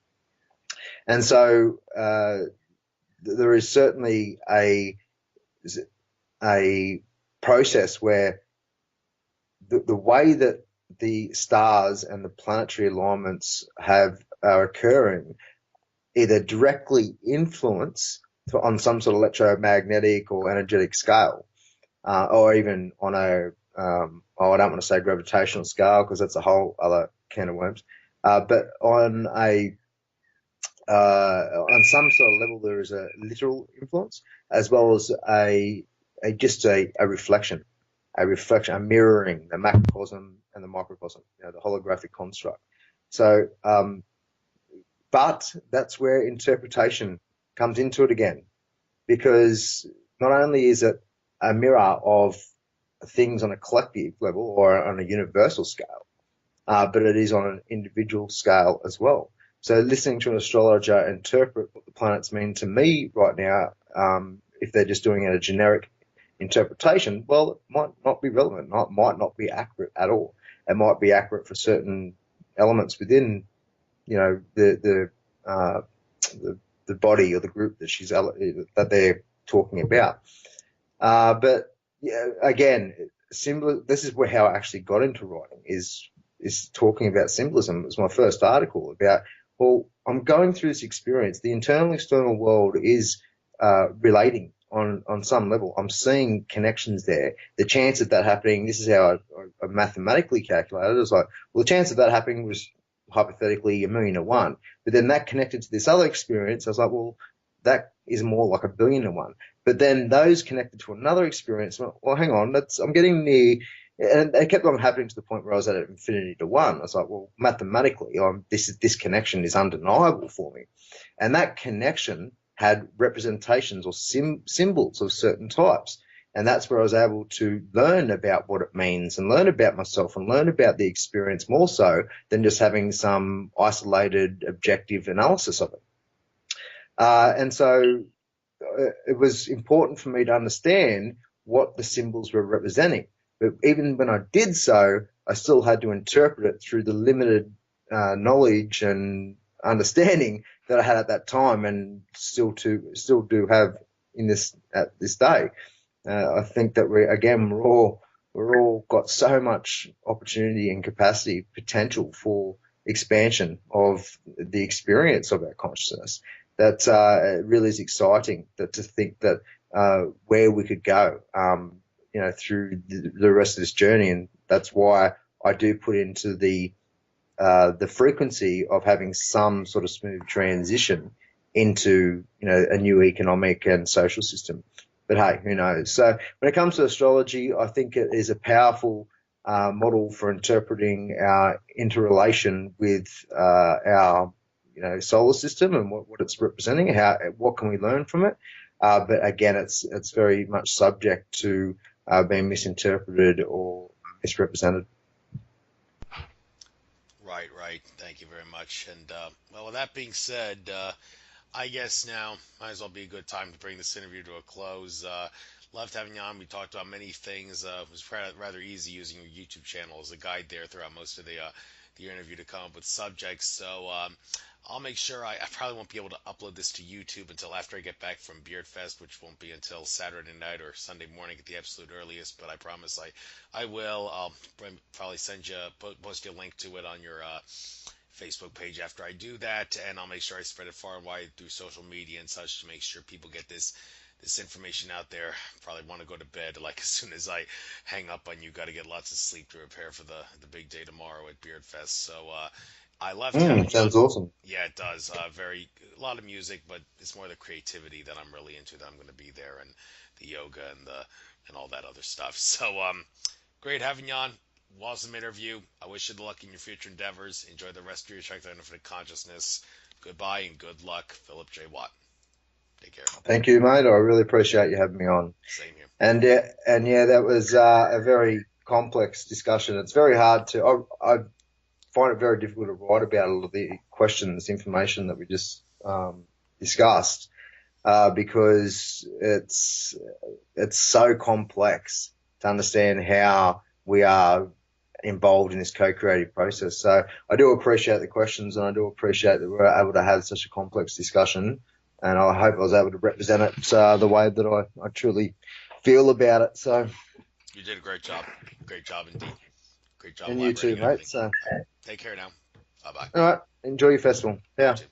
And so there is certainly a process where the way that the stars and the planetary alignments are occurring either directly influence on some sort of electromagnetic or energetic scale, or even on a I don't want to say gravitational scale because that's a whole other can of worms. But on some sort of level, there is a literal influence as well as a reflection, a mirroring, the macrocosm and the microcosm, the holographic construct. So, but that's where interpretation comes into it again, because not only is it a mirror of things on a collective level or on a universal scale, but it is on an individual scale as well. So listening to an astrologer interpret what the planets mean to me right now, if they're just doing a generic interpretation, well, it might not be relevant, might not be accurate at all. It might be accurate for certain elements within, uh, the the body or the group that they're talking about. But yeah, again, this is how I actually got into writing is talking about symbolism. It was my first article about, well, I'm going through this experience. The internal external world is relating on some level. I'm seeing connections there. The chance of that happening, this is how I mathematically calculated it. It was like, well, the chance of that happening was hypothetically 1,000,000 to 1. But then that connected to this other experience. I was like, well, that is more like 1,000,000,000 to 1. But then those connected to another experience, well, hang on, I'm getting near, and it kept on happening to the point where I was at infinity to 1. I was like, well, mathematically, this connection is undeniable for me, and that connection had representations or symbols of certain types, and that's where I was able to learn about what it means and learn about myself and learn about the experience more so than just having some isolated objective analysis of it. And so it was important for me to understand what the symbols were representing. But even when I did so, I still had to interpret it through the limited knowledge and understanding that I had at that time, and still do have at this day. I think that we're all got so much opportunity and capacity, potential for expansion of the experience of our consciousness. That it really is exciting to think that where we could go, through the rest of this journey, and that's why I do put into the frequency of having some sort of smooth transition into a new economic and social system. But hey, who knows? So when it comes to astrology, I think it is a powerful model for interpreting our interrelation with our solar system and what it's representing. What can we learn from it? But again, it's very much subject to being misinterpreted or misrepresented.
Right, right. Thank you very much. And well, with that being said, I guess now might as well be a good time to bring this interview to a close. Loved having you on. We talked about many things. It was rather easy using your YouTube channel as a guide there throughout most of the interview to come up with subjects. So I'll make sure I probably won't be able to upload this to YouTube until after I get back from Beard Fest, which won't be until Saturday night or Sunday morning at the absolute earliest. But I promise I will. I'll probably post you a link to it on your Facebook page after I do that, and I'll make sure I spread it far and wide through social media and such to make sure people get this information out there. Probably want to go to bed like as soon as I hang up on you. Got to get lots of sleep to prepare for the big day tomorrow at Beard Fest. So I loved having you on.
Sounds awesome.
Yeah, it does. A lot of music, but it's more the creativity that I'm really into. That I'm going to be there, and the yoga and all that other stuff. So great having you on. Awesome interview. I wish you the luck in your future endeavors. Enjoy the rest of your Check the Infinite Consciousness. Goodbye and good luck, Phillip J. Watt. Take care.
Thank you, mate. I really appreciate you having me on.
Same here.
And yeah, that was a very complex discussion. It's very hard to. I find it very difficult to write about a lot of the questions, information that we just discussed, because it's so complex to understand how we are involved in this co-creative process. So I do appreciate the questions, and I do appreciate that we're able to have such a complex discussion. And I hope I was able to represent it the way that I truly feel about it. So
You did a great job. Great job indeed. Great job
And you
elaborating
too,
and
mate.
everything.
So,
Take care now. Bye bye.
all right, enjoy your festival.
You
Yeah.
too.